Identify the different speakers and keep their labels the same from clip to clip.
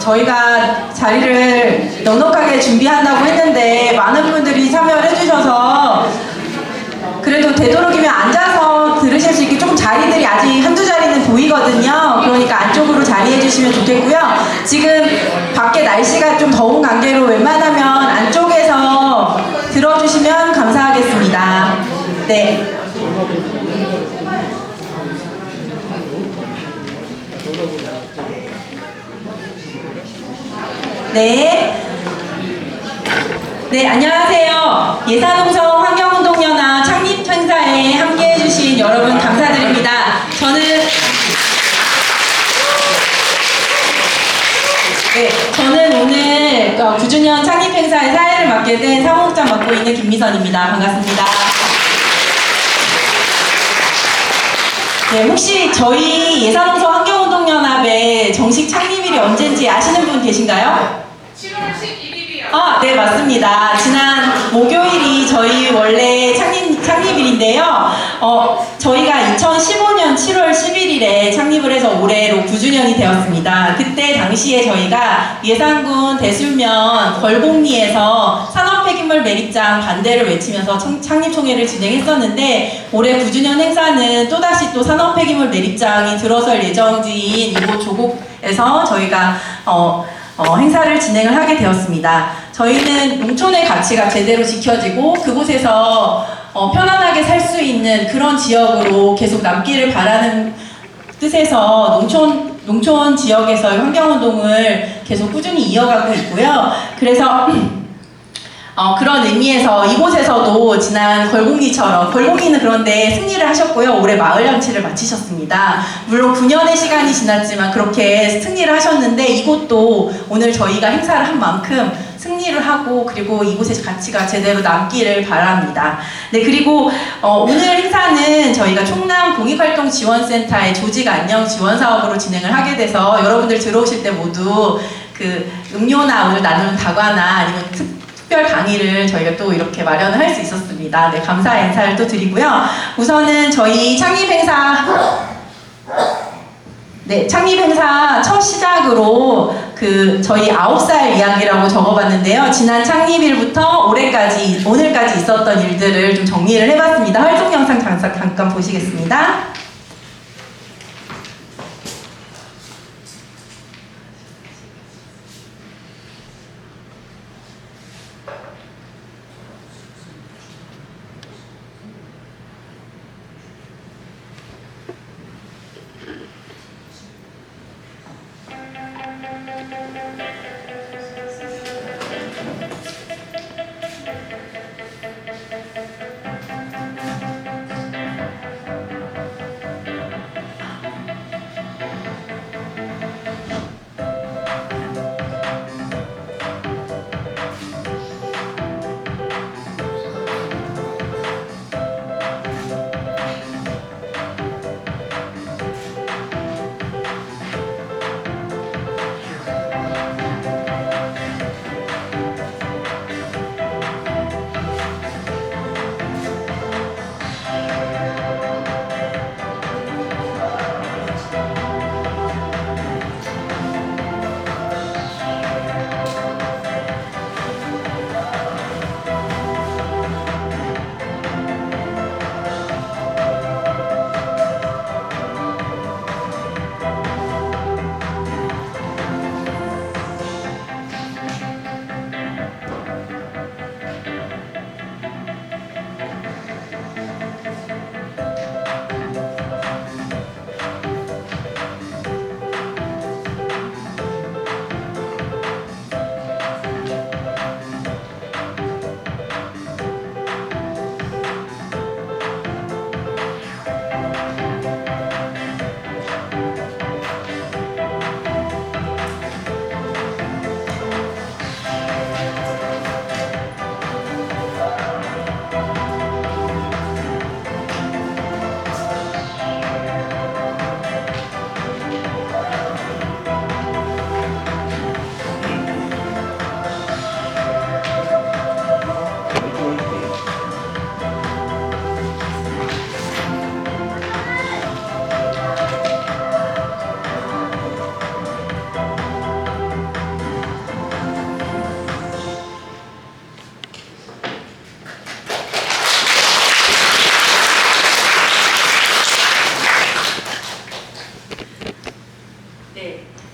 Speaker 1: 저희가 자리를 넉넉하게 준비한다고 했는데 많은 분들이 참여를 해주셔서 그래도 되도록이면 앉아서 들으실 수 있게 조금 자리들이 아직 한두 자리는 보이거든요. 그러니까 안쪽으로 자리해 주시면 좋겠고요. 지금 밖에 날씨가 좀 더운 관계로 웬만하면 안쪽에서 들어주시면 감사하겠습니다. 네. 네. 네, 안녕하세요. 예산홍성 환경운동연합 창립 행사에 함께 해주신 여러분 감사드립니다. 저는 오늘 9주년 창립 행사의 사회를 맡게 된 사무국장 맡고 있는 김미선입니다. 반갑습니다. 네, 혹시 저희 예산홍성 환경운동연합의 정식 창립일이 언제인지 아시는 분 계신가요?
Speaker 2: 7월 11일이요.
Speaker 1: 아, 네, 맞습니다. 지난 목요일이 저희 원래 창립일인데요. 저희가 2015년 7월 11일에 창립을 해서 올해로 9주년이 되었습니다. 그때 당시에 저희가 예산군 대술면 걸곡리에서 산업폐기물 매립장 반대를 외치면서 창립총회를 진행했었는데 올해 9주년 행사는 또다시 또 산업폐기물 매립장이 들어설 예정지인 이곳 조곡에서 저희가 행사를 진행을 하게 되었습니다. 저희는 농촌의 가치가 제대로 지켜지고 그곳에서 편안하게 살 수 있는 그런 지역으로 계속 남기를 바라는 뜻에서 농촌 지역에서의 환경운동을 계속 꾸준히 이어가고 있고요. 그래서 그런 의미에서 이곳에서도 지난 걸곡리처럼 걸곡리는 그런데 승리를 하셨고요. 올해 마을잔치를 마치셨습니다. 물론 9년의 시간이 지났지만 그렇게 승리를 하셨는데 이곳도 오늘 저희가 행사를 한 만큼 승리를 하고 그리고 이곳의 가치가 제대로 남기를 바랍니다. 네, 그리고 오늘 행사는 저희가 충남 공익활동지원센터의 조직 안녕 지원 사업으로 진행을 하게 돼서 여러분들 들어오실 때 모두 그 음료나 오늘 나누는 다과나 아니면 특별 강의를 저희가 또 이렇게 마련을 할 수 있었습니다. 네, 감사 인사를 또 드리고요. 우선은 저희 창립 행사 첫 시작으로 저희 9살 이야기라고 적어봤는데요. 지난 창립일부터 오늘까지 있었던 일들을 좀 정리를 해봤습니다. 활동 영상 잠깐 보시겠습니다.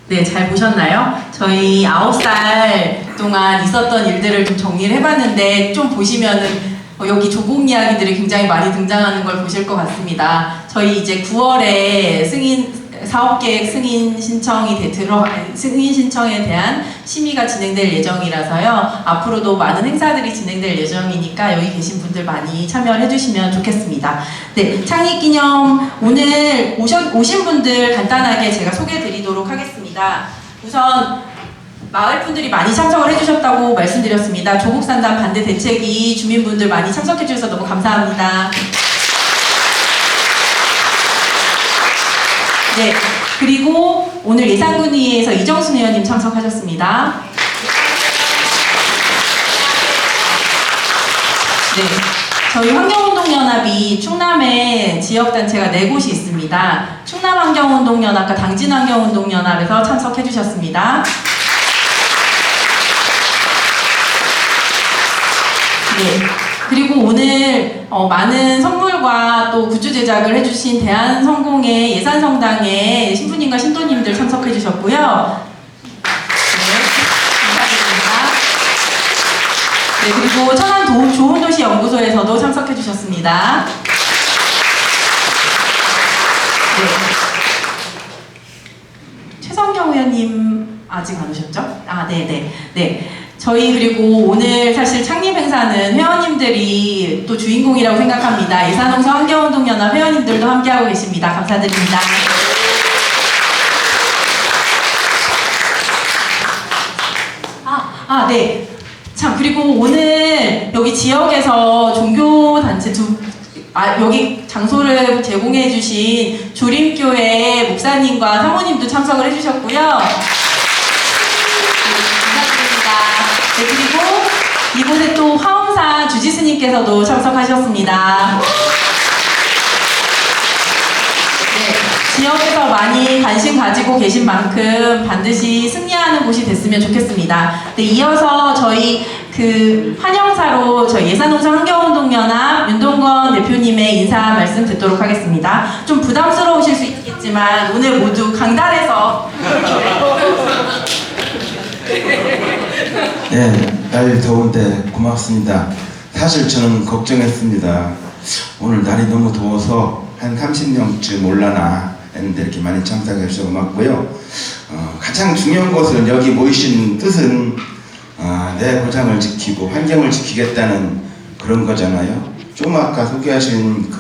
Speaker 1: 네, 잘 보셨나요? 저희 9살 동안 있었던 일들을 좀 정리를 해봤는데 좀 보시면은 여기 조공 이야기들이 굉장히 많이 등장하는 걸 보실 것 같습니다. 저희 이제 9월에 사업계획 승인 신청에 대한 심의가 진행될 예정이라서요. 앞으로도 많은 행사들이 진행될 예정이니까 여기 계신 분들 많이 참여를 해주시면 좋겠습니다. 네, 창립기념 오늘 오신 분들 간단하게 제가 소개해드리도록 하겠습니다. 우선 마을 분들이 많이 참석을 해주셨다고 말씀드렸습니다. 조국산단 반대 대책이 주민분들 많이 참석해 주셔서 너무 감사합니다. 네, 그리고 오늘 예산군의회에서 이정순 의원님 참석하셨습니다. 네, 저희 환경운동연합이 충남에 지역단체가 4곳이 있습니다. 충남환경운동연합과 당진환경운동연합에서 참석해 주셨습니다. 네. 그리고 오늘 많은 선물과 또 굿즈 제작을 해주신 대한성공의 예산성당의 신부님과 신도님들 참석해 주셨고요. 네, 감사드립니다. 네, 그리고 천안 좋은도시연구소에서도 참석해 주셨습니다. 네. 최성경 의원님 아직 안 오셨죠? 아, 네네. 네. 저희 그리고 오늘 사실 창립 행사는 회원님들이 또 주인공이라고 생각합니다. 예산홍서 환경운동연합 회원님들도 함께하고 계십니다. 감사드립니다. 네. 참, 그리고 오늘 여기 지역에서 종교단체 여기 장소를 제공해주신 조림교회 목사님과 사모님도 참석을 해주셨고요. 네, 그리고 이곳에 또 화엄사 주지스님께서도 참석하셨습니다. 네, 지역에서 많이 관심 가지고 계신 만큼 반드시 승리하는 곳이 됐으면 좋겠습니다. 네, 이어서 저희 환영사로 저희 예산홍사 환경운동연합 윤동건 대표님의 인사 말씀 듣도록 하겠습니다. 좀 부담스러우실 수 있겠지만 오늘 모두 강단에서
Speaker 3: 네, 날 더운데 고맙습니다. 사실 저는 걱정했습니다. 오늘 날이 너무 더워서 한 30명쯤 올라나 했는데 이렇게 많이 참석해 주셔서 고맙고요. 가장 중요한 것은 여기 모이신 뜻은 내 고장을 지키고 환경을 지키겠다는 그런 거잖아요. 좀 아까 소개하신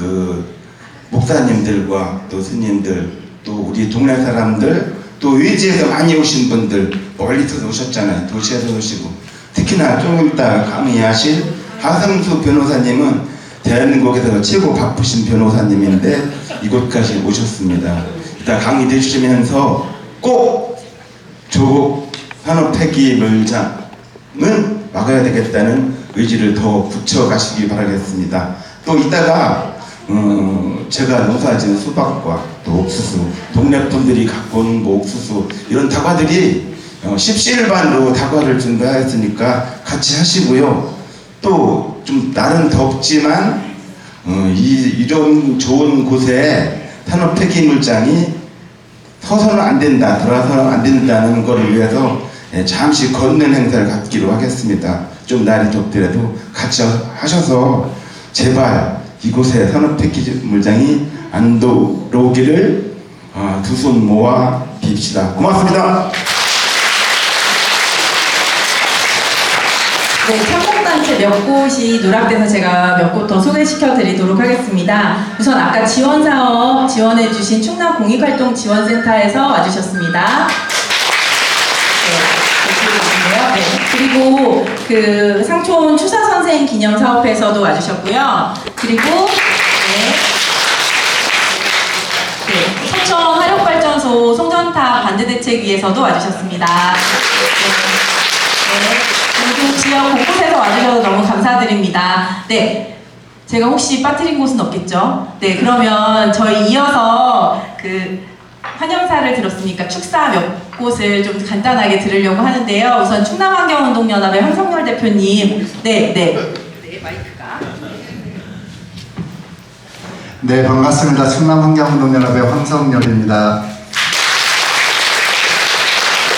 Speaker 3: 목사님들과 또 스님들, 또 우리 동네 사람들, 또 외지에서 많이 오신 분들, 멀리서 오셨잖아요. 도시에서 오시고. 특히나 조금 이따 강의하실 하승수 변호사님은 대한민국에서 최고 바쁘신 변호사님인데 이곳까지 오셨습니다. 이따 강의 들으시면서 꼭 조국 산업 폐기 물장은 막아야 되겠다는 의지를 더 붙여가시기 바라겠습니다. 또 이따가 제가 농사지은 수박과 또 옥수수, 동네 분들이 갖고 온 옥수수 이런 다과들이 십시일반으로 다과를 준비하였으니까 같이 하시고요. 또 좀 날은 덥지만 이런 좋은 곳에 산업 폐기 물장이 서서는 안 된다, 돌아서는 안 된다는 것을 위해서 잠시 걷는 행사를 갖기로 하겠습니다. 좀 날이 덥더라도 같이 하셔서 제발 이곳에 산업 폐기 물장이 안 들어오기를 두 손 모아 빕시다. 고맙습니다.
Speaker 1: 네, 창공단체 몇 곳이 누락돼서 제가 몇 곳 더 소개시켜 드리도록 하겠습니다. 우선 아까 지원사업 지원해주신 충남공익활동지원센터에서 와주셨습니다. 네, 그리고 상촌 추사선생 기념사업회에서도 와주셨고요. 그리고 서천 화력발전소 송전탑 반대대책위에서도 와주셨습니다. 그리고 지역 곳곳에서 와주셔서 너무 감사드립니다. 네, 제가 혹시 빠뜨린 곳은 없겠죠? 네, 그러면 저희 이어서 환영사를 들었으니까 축사 몇 곳을 좀 간단하게 들으려고 하는데요. 우선 충남환경운동연합의 황성열 대표님. 네, 마이크가.
Speaker 4: 네, 반갑습니다. 충남환경운동연합의 황성열입니다.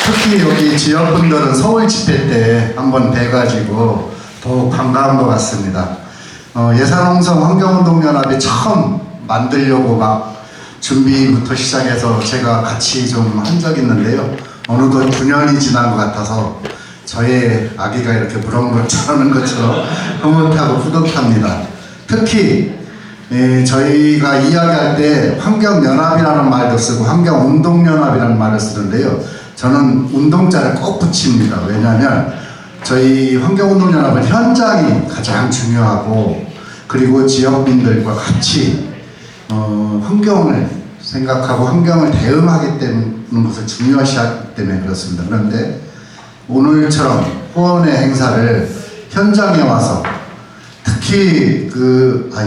Speaker 4: 특히 여기 지역분들은 서울 집회 때 한번 뵈가지고 더욱 반가운 것 같습니다. 예산홍성 환경운동연합이 처음 만들려고 막 준비부터 시작해서 제가 같이 좀 한 적이 있는데요. 어느덧 9년이 지난 것 같아서 저의 아기가 이렇게 무럭무럭 자라는 것처럼 흐뭇하고 뿌듯합니다. 특히 저희가 이야기할 때 환경연합이라는 말도 쓰고 환경운동연합이라는 말을 쓰는데요. 저는 운동자를 꼭 붙입니다. 왜냐하면 저희 환경운동연합은 현장이 가장 중요하고 그리고 지역민들과 같이 환경을 생각하고 환경을 대응하기 때문에 것을 중요시하기 때문에 그렇습니다. 그런데 오늘처럼 후원의 행사를 현장에 와서 특히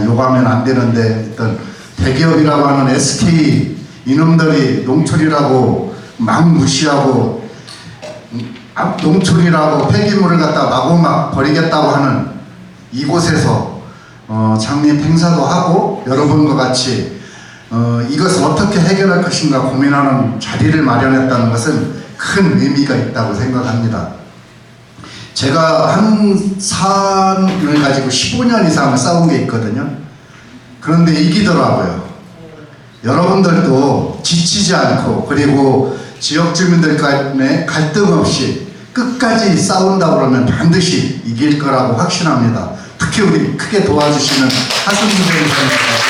Speaker 4: 욕하면 안 되는데 어떤 대기업이라고 하는 SK 이놈들이 농촌이라고 막 무시하고 농촌이라고 폐기물을 갖다 마구막 버리겠다고 하는 이곳에서 창립 행사도 하고 여러분과 같이 이것을 어떻게 해결할 것인가 고민하는 자리를 마련했다는 것은 큰 의미가 있다고 생각합니다. 제가 한 산을 가지고 15년 이상을 싸운 게 있거든요. 그런데 이기더라고요. 여러분들도 지치지 않고 그리고 지역 주민들 간에 갈등 없이 끝까지 싸운다 그러면 반드시 이길 거라고 확신합니다. 특히 우리 크게 도와주시는 하승수 변호사님께서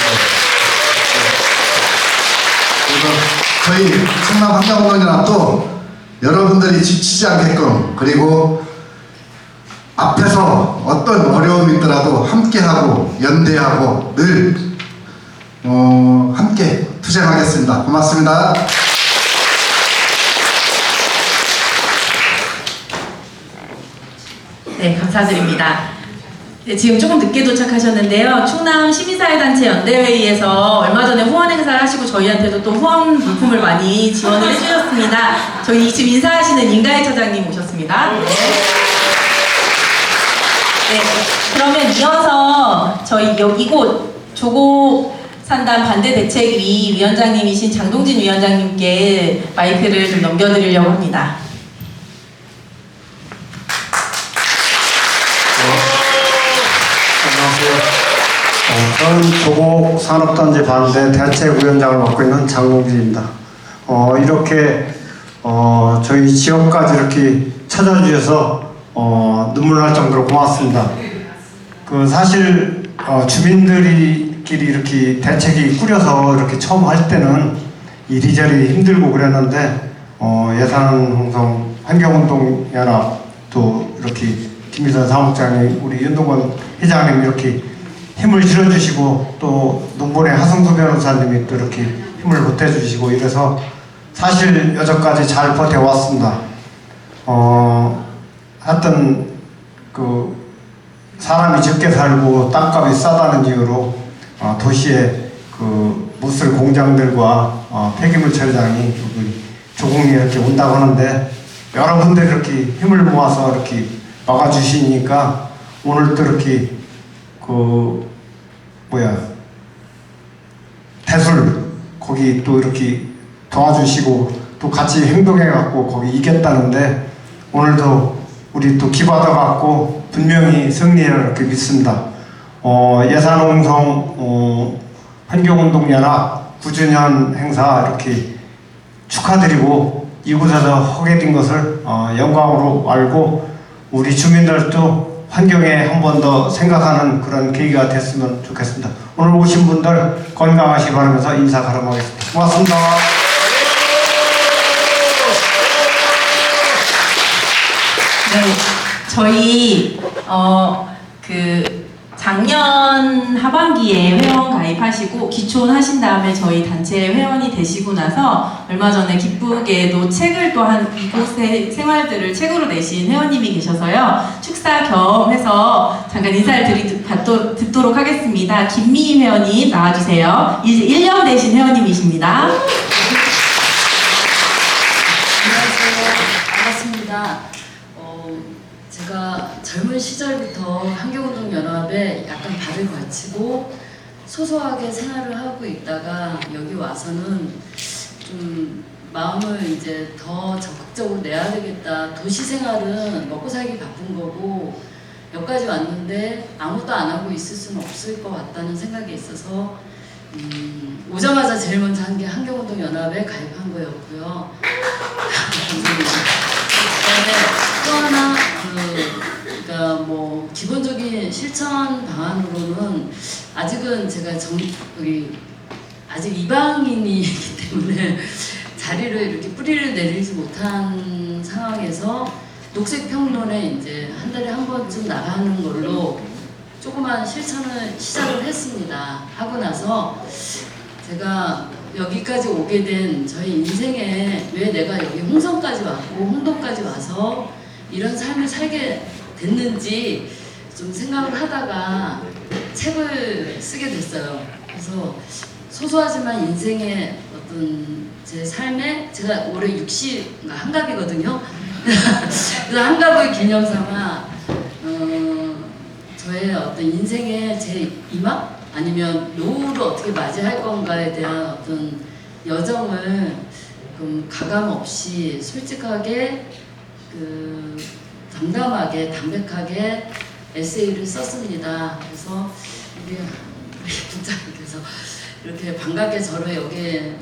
Speaker 4: 저희 충남환경운동연합도 여러분들이 지치지 않게끔 그리고 앞에서 어떤 어려움이 있더라도 함께하고 연대하고 늘 함께 투쟁하겠습니다. 고맙습니다.
Speaker 1: 네, 감사드립니다. 네, 지금 조금 늦게 도착하셨는데요. 충남 시민사회단체 연대회의에서 얼마 전에 후원 행사를 하시고 저희한테도 또 후원 물품을 많이 지원을 해주셨습니다. 저희 지금 인사하시는 임가희 차장님 오셨습니다. 네. 네, 그러면 이어서 저희 이곳 조곡산단 반대대책위 위원장님이신 장동진 위원장님께 마이크를 좀 넘겨드리려고 합니다.
Speaker 5: 저는 조곡산업단지 반대 대책위원장을 맡고 있는 장동진입니다. 이렇게 저희 지역까지 이렇게 찾아주셔서 눈물 날 정도로 고맙습니다. 사실 주민들끼리 이렇게 대책이 꾸려서 이렇게 처음 할 때는 이리저리 힘들고 그랬는데 예산홍성 환경운동연합 또 이렇게 김미선 사무장님, 우리 윤동건 회장님 이렇게 힘을 실어주시고 또 농본의 하승수 변호사님이 또 이렇게 힘을 보태주시고 이래서 사실 여기까지 잘 버텨왔습니다. 하여튼 사람이 적게 살고 땅값이 싸다는 이유로 도시에 무술 공장들과 폐기물 처리장이 조공이 이렇게 온다고 하는데 여러분들이 이렇게 힘을 모아서 이렇게 막아주시니까 오늘 또 이렇게 대술 거기 또 이렇게 도와주시고 또 같이 행동해갖고 거기 이겼다는데 오늘도 우리 또 기받아갖고 분명히 승리를 이렇게 믿습니다. 예산홍성 환경운동연합 9주년 행사 이렇게 축하드리고 이곳에서 하게 된 것을 영광으로 알고 우리 주민들도 환경에 한 번 더 생각하는 그런 계기가 됐으면 좋겠습니다. 오늘 오신 분들 건강하시기 바라면서 인사 가름하겠습니다. 고맙습니다.
Speaker 1: 네, 저희 작년 하반기에 회원 가입하시고 기촌하신 다음에 저희 단체 회원이 되시고 나서 얼마 전에 기쁘게도 책을 또 한 이곳의 생활들을 책으로 내신 회원님이 계셔서요. 축사 겸 해서 잠깐 인사를 듣도록 하겠습니다. 김미희 회원님 나와주세요. 이제 1년 되신 회원님이십니다.
Speaker 6: 안녕하세요. 반갑습니다. 제가 젊은 시절부터 환경운동연합에 약간 발을 걸치고 소소하게 생활을 하고 있다가 여기 와서는 좀 마음을 이제 더 적극적으로 내야 되겠다. 도시 생활은 먹고 살기 바쁜 거고 여기까지 왔는데 아무도 안 하고 있을 수는 없을 것 같다는 생각이 있어서 오자마자 제일 먼저 한 게 환경운동연합에 가입한 거였고요. 그다음에 또 하나 그러니까 뭐 기본적인 실천 방안으로는 아직은 제가 아직 이방인이기 때문에 자리를 이렇게 뿌리를 내리지 못한 상황에서 녹색평론에 이제 한 달에 한 번쯤 나가는 걸로 조그만 실천을 시작을 했습니다. 하고 나서 제가 여기까지 오게 된 저희 인생에 왜 내가 여기 홍성까지 왔고 홍동까지 와서 이런 삶을 살게 됐는지 좀 생각을 하다가 책을 쓰게 됐어요. 그래서 소소하지만 인생의 어떤 제 삶에 제가 올해 60 한갑이거든요. 그래서 한갑을 기념삼아 저의 어떤 인생의 제 이막 아니면 노후를 어떻게 맞이할 건가에 대한 어떤 여정을 가감 없이 솔직하게 담담하게 담백하게 에세이를 썼습니다. 그래서 우리 국장님께서 이렇게 반갑게 저를 여기에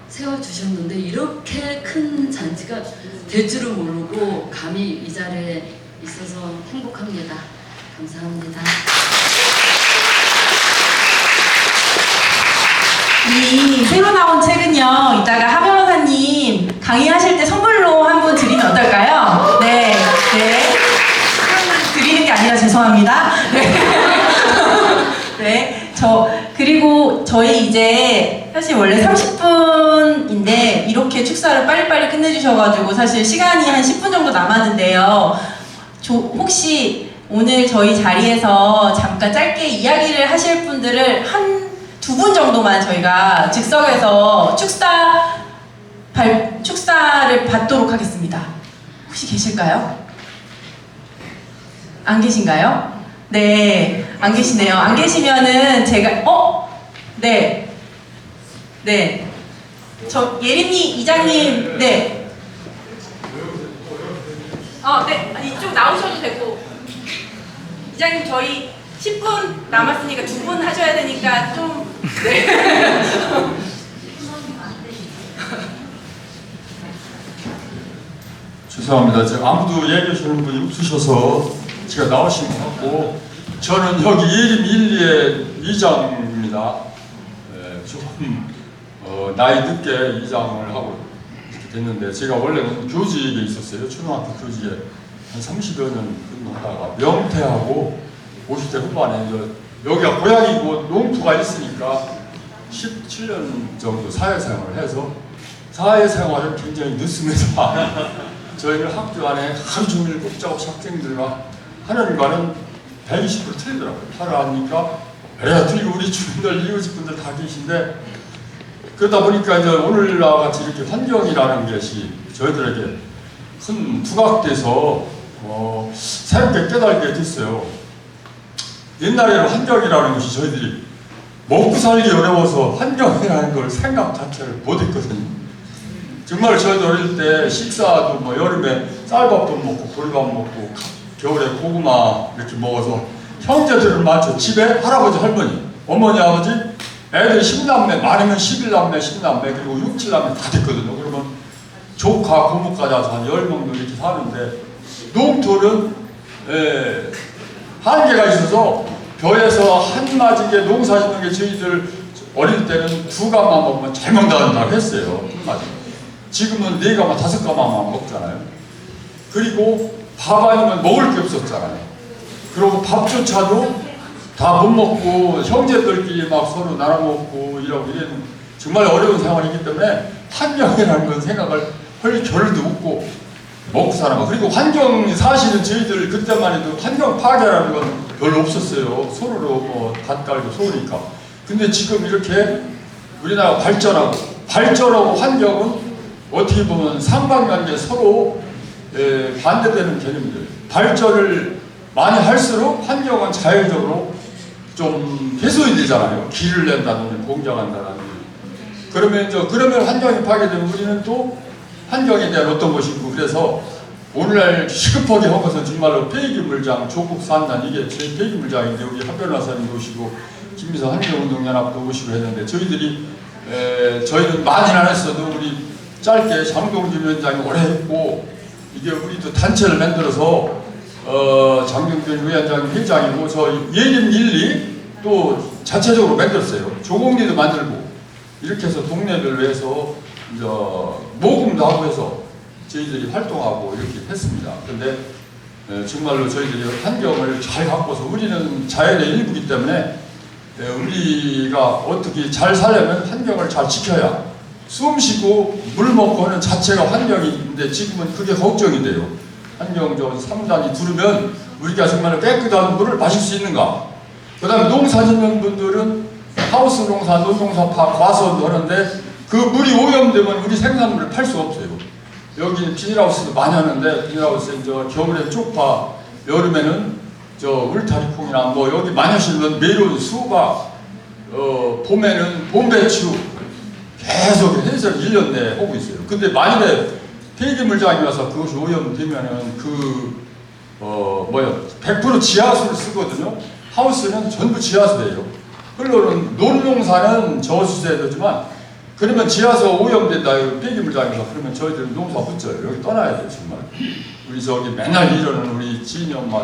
Speaker 6: 세워주셨는데 이렇게 큰 잔치가 될 줄은 모르고 감히 이 자리에 있어서 행복합니다. 감사합니다.
Speaker 1: 이 새로 나온 책은요, 이따가 하 변호사님 강의하실 때 선물로 한 분 드리면 어떨까요? 네, 네. 드리는 게 아니라 죄송합니다. 네. 네, 그리고 저희 이제 사실 원래 30분인데 이렇게 축사를 빨리빨리 끝내주셔가지고 사실 시간이 한 10분 정도 남았는데요. 혹시 오늘 저희 자리에서 잠깐 짧게 이야기를 하실 분들을 두 분 정도만 저희가 즉석에서 축사를 받도록 하겠습니다. 혹시 계실까요? 안 계신가요? 네, 안 계시네요. 안 계시면은 제가 네, 네, 예림이 이장님, 네, 네, 이쪽 나오셔도 되고, 이장님 저희 10분 남았으니까 2분 하셔야 되니까 좀, 네.
Speaker 7: 죄송합니다. 제가 아무도 얘기하시는 분이 없으셔서 제가 나오신 것 같고, 저는 여기 예림 1리의 이장입니다. 조금 나이 늦게 이장을 하고 이렇게 됐는데, 제가 원래는 교직에 있었어요. 초등학교 교직에 한 30여 년 근무하다가 명퇴하고 50대 후반에 여기가 고향이고 농부가 있으니까 17년 정도 사회생활을 해서 사회생활을 굉장히 늦습니다. 저희는 학교 안에 하루 종일 꼼짝없이 학생들과 하는 일과는 120% 틀리더라고요. 하라니까 그래야 틀리고 우리 주민들 이웃분들 다 계신데, 그러다 보니까 이제 오늘날 같이 이렇게 환경이라는 것이 저희들에게 큰 부각돼서 새롭게 깨달게 됐어요. 옛날에는 환경이라는 것이 저희들이 먹고 살기 어려워서 환경이라는 걸 생각 자체를 못했거든요. 정말 저희도 어릴 때 식사도 뭐 여름에 쌀밥도 먹고 보리밥 먹고 겨울에 고구마 이렇게 먹어서 형제들을 맞춰 집에 할아버지 할머니 어머니 아버지 애들 10남매 많으면 11남매 10남매 그리고 6, 7남매 다 됐거든요. 그러면 조카 고모까지 해서 한 10명도 이렇게 사는데, 농토는 한계가 있어서 벼에서 한마디게 농사 짓는 게 저희들 어릴 때는 2가마 먹으면 잘 먹는다고 했어요. 지금은 4가마 5가마만 먹잖아요. 그리고 밥 아니면 먹을 게 없었잖아요. 그리고 밥조차도 다 못 먹고 형제들끼리 막 서로 나눠 먹고 이런 정말 어려운 생활이기 때문에 환경이라는 건 생각을 할 겨를도 없고 먹고 사는 거. 그리고 환경 사실은 저희들 그때만 해도 환경 파괴라는 건 별로 없었어요. 서로 밭 깔고 소으니까. 근데 지금 이렇게 우리나라가 발전하고 환경은 어떻게 보면 상반관계 서로 반대되는 개념들. 발전을 많이 할수록 환경은 자연적으로 좀 훼손이 되잖아요. 길을 낸다든지 공장한다든지. 그러면 환경이 파괴되면 우리는 또 환경에 대한 어떤 것이 있고, 그래서 오늘날 시급하게 한 것은 정말로 폐기물장 조국 산단, 이게 제 폐기물장인데 우리 한변호사님도 오시고 김미서 환경운동연합도 오시고 했는데 저희는 많이는 안 했어도 우리 짧게 장동준 위원장이 오래 했고, 이게 우리도 단체를 만들어서 장동준 위원장이 회장이고 저 예림 1리 또 자체적으로 만들었어요. 조공리도 만들고 이렇게 해서 동네별로 해서 이제 모금도 하고 해서 저희들이 활동하고 이렇게 했습니다. 근데 정말로 저희들이 환경을 잘 갖고서 우리는 자연의 일부이기 때문에 우리가 어떻게 잘 살려면 환경을 잘 지켜야 숨 쉬고 물 먹고 하는 자체가 환경인데 지금은 그게 걱정이 돼요. 환경 저 3단이 두르면 우리가 정말 깨끗한 물을 마실 수 있는가? 그 다음에 농사 짓는 분들은 하우스 농사, 논농사 과수원도 하는데 그 물이 오염되면 우리 생산물을 팔 수 없어요. 여기 비닐하우스도 많이 하는데 비닐하우스에 저 겨울에 쪽파, 여름에는 저 울타리콩이나 뭐 여기 많이 하시는 메론, 수박, 봄에는 봄배추 계속 해서 1년 내에 하고 있어요. 근데 만일에 폐기물장이 와서 그것이 오염되면은 100% 지하수를 쓰거든요. 하우스는 전부 지하수예요. 물론 논농사는 저수지에 되지만 그러면 지하수가 오염된다. 폐기물장에서 그러면 저희들은 농사 못 져요. 여기 떠나야 돼요, 정말. 우리 저기 맨날 이러는 우리 지인이 엄마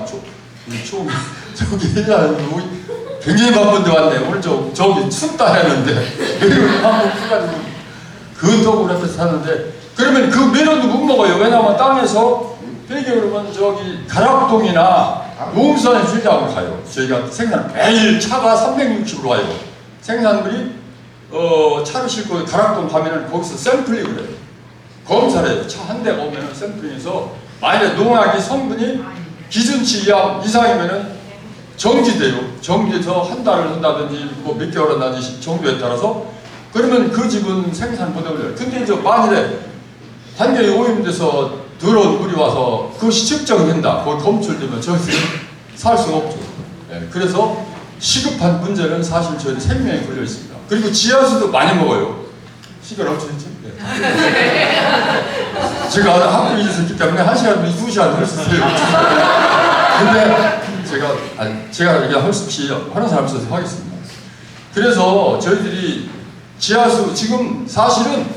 Speaker 7: 우리 저기 우리 굉장히 바쁜데 왔네. 오늘 저기 춘따 했는데 메론을 한번 해가지고 그 떡을 앞에서 사는데 그러면 그 메론도 못 먹어요. 왜냐하면 땅에서 폐기물은 저기 가락동이나 농수산에 수리하고 가요. 저희가 생산 매일 차가 360으로 와요. 생산물이 차를 싣고 가락동 가면은 거기서 샘플링을 해요. 검사를 해요. 차 한 대가 오면은 샘플링해서 만약에 농약이 성분이 기준치 이상이면은 정지돼요. 정지해서 한 달을 한다든지 뭐 몇 개월 한다든지 정도에 따라서 그러면 그 집은 생산 보답을 해요. 근데 이제 만일에 환경이 오염돼서 들어온 물이 와서 그것이 측정된다. 거기 검출되면 저희들은 살 수가 없죠. 네, 그래서 시급한 문제는 사실 저희 생명에 걸려 있습니다. 그리고 지하수도 많이 먹어요. 시간 없겠지? 네. 제가 학교 있었기 때문에 1시간, 2시간 할 수 있어요. 근데 제가 이게 혹시 하는 사람 있어서 하겠습니다. 그래서 저희들이 지하수 지금 사실은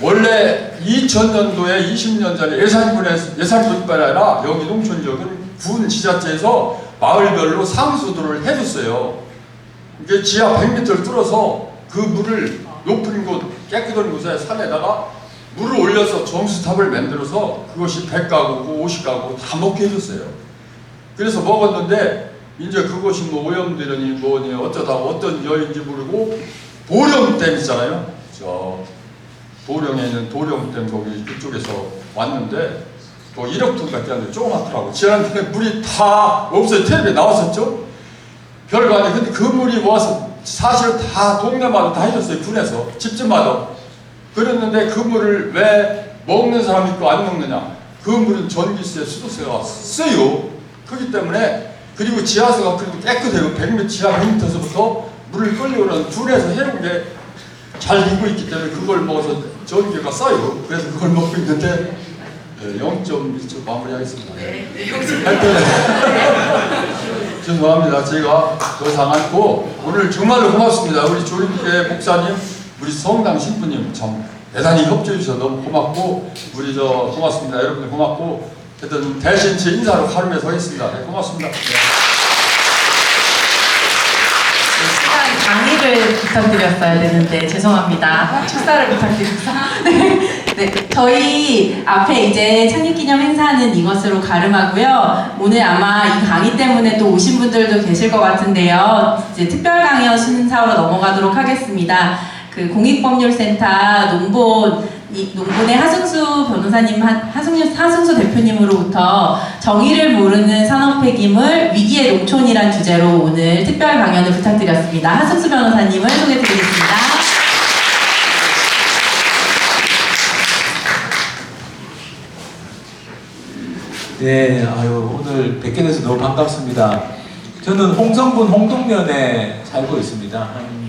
Speaker 7: 원래 2000년도에 20년 전에 예산분뿐 아니라 여기 농촌 지역은 군 지자체에서 마을별로 상수도를 해줬어요. 이게 지하 100m를 뚫어서 그 물을 높은 곳, 깨끗한 곳에 산에다가 물을 올려서 정수탑을 만들어서 그것이 100가구고 50가구 다 먹게 해줬어요. 그래서 먹었는데 이제 그것이 뭐 오염되려니 뭐니 어쩌다 어떤 여인지 모르고 도령댐 있잖아요. 저 도령에 있는 도령댐 거기 그쪽에서 왔는데 뭐 1억 톤밖에 안 돼요. 조그맣더라고. 지난번에 물이 다 없어요. 텔레비에 나왔었죠. 별거 아니에요. 근데 그 물이 와서 사실 다 동네마다 다 해줬어요. 군에서 집집마다. 그랬는데 그 물을 왜 먹는 사람이 있고 안 먹느냐. 그 물은 전기세, 수도세가 써요. 그렇기 때문에 그리고 지하수가 그래도 깨끗해요. 100m, 지하 100m서부터 물을 끌려오는 둘에서 해놓은 게 잘 되고 있기 때문에 그걸 먹어서 전기가 쌓여요. 그래서 그걸 먹고 있는데 0.1초 마무리하겠습니다. 하여튼 죄송합니다. 제가 더 이상 않고 오늘 정말로 고맙습니다. 우리 조림계 목사님, 우리 성당 신부님 참 대단히 협조해 주셔서 너무 고맙고 우리 고맙습니다. 여러분들 고맙고 하여튼 대신 제 인사로 가름해서 하겠습니다. 네, 고맙습니다. 네.
Speaker 1: 강의를 부탁드렸어야 되는데 죄송합니다. 축사를 부탁드립니다. 네, 저희 앞에 이제 창립기념 행사는 이것으로 가름하고요. 오늘 아마 이 강의 때문에 또 오신 분들도 계실 것 같은데요. 이제 특별 강연 순서로 넘어가도록 하겠습니다. 그 공익법률센터 농본의 하승수 변호사님, 하승수 대표님으로부터 정의를 모르는 산업 폐기물 위기의 농촌이란 주제로 오늘 특별 강연을 부탁드렸습니다. 하승수 변호사님을 소개드리겠습니다.
Speaker 8: 네, 오늘 뵙게 돼서 너무 반갑습니다. 저는 홍성군 홍동면에 살고 있습니다. 한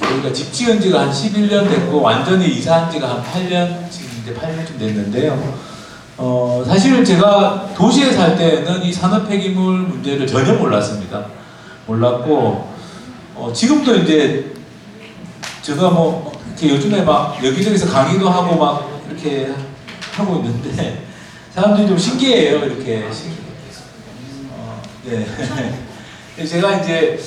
Speaker 8: 저희가 집 지은 지가 한 11년 됐고 완전히 이사한 지가 한 8년, 지금 이제 8년쯤 됐는데요. 사실 제가 도시에 살 때는 이 산업 폐기물 문제를 전혀 몰랐습니다. 몰랐고, 지금도 이제 제가 뭐 이렇게 요즘에 막 여기저기서 강의도 하고 막 이렇게 하고 있는데 사람들이 좀 신기해요. 이렇게 네. 제가 이제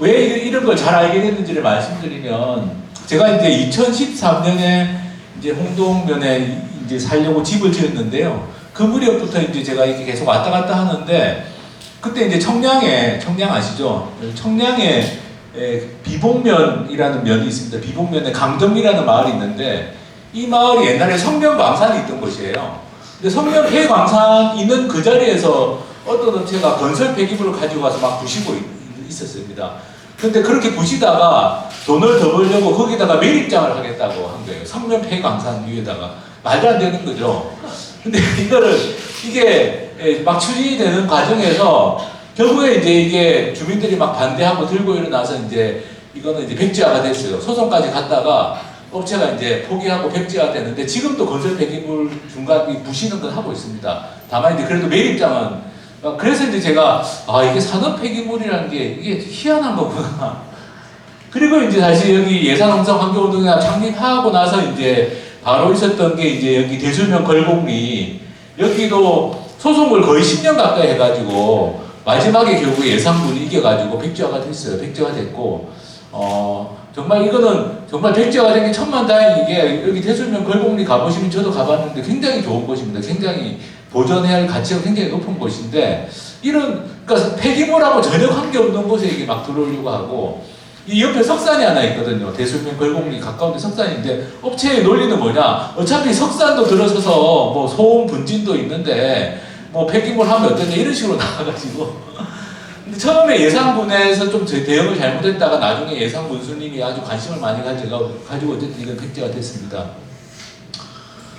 Speaker 8: 왜 이런 걸 잘 알게 됐는지를 말씀드리면, 제가 이제 2013년에 이제 홍동면에 이제 살려고 집을 지었는데요. 그 무렵부터 이제 제가 이렇게 계속 왔다 갔다 하는데, 그때 이제 청량 아시죠? 청량에 비봉면이라는 면이 있습니다. 비봉면에 강정리라는 마을이 있는데, 이 마을이 옛날에 성면광산이 있던 곳이에요. 근데 성면 폐광산 있는 그 자리에서 어떤 업체가 건설 폐기물을 가지고 와서 막 부시고 있었습니다. 근데 그렇게 부시다가 돈을 더 벌려고 거기다가 매립장을 하겠다고 한 거예요. 성면 폐광산 위에다가. 말도 안 되는 거죠. 근데 이게 막 추진이 되는 과정에서 결국에 이제 이게 주민들이 막 반대하고 들고 일어나서 이제 이거는 이제 백지화가 됐어요. 소송까지 갔다가 업체가 이제 포기하고 백지화가 됐는데, 지금도 건설 폐기물 중간 부시는 건 하고 있습니다. 다만 이제 그래도 매립장은, 그래서 이제 제가 이게 산업 폐기물이라는 게 이게 희한한 거구나. 그리고 이제 사실 여기 예산홍성환경운동회가 창립하고 나서 이제 바로 있었던 게 이제 여기 대술면 걸곡리, 여기도 소송을 거의 10년 가까이 해가지고 마지막에 결국 예산군이 이겨가지고 백지화가 됐어요. 백지화 됐고, 정말 이거는 정말 백지화가 된 게 천만다행인 게, 여기 대술면 걸곡리 가보시면, 저도 가봤는데 굉장히 좋은 곳입니다. 굉장히 보존해야 할 가치가 굉장히 높은 곳인데, 그러니까 폐기물하고 전혀 관계없는 곳에 이게 막 들어오려고 하고, 이 옆에 석산이 하나 있거든요. 대술면 걸곡리 가까운데 석산인데, 업체의 논리는 뭐냐? 어차피 석산도 들어서서 뭐 소음 분진도 있는데 뭐 폐기물 하면 어떠냐, 이런 식으로 나와가지고. 근데 처음에 예산군에서 좀 대응을 잘못했다가 나중에 예산군수님이 아주 관심을 많이 가지고 어쨌든 이건 백지가 됐습니다.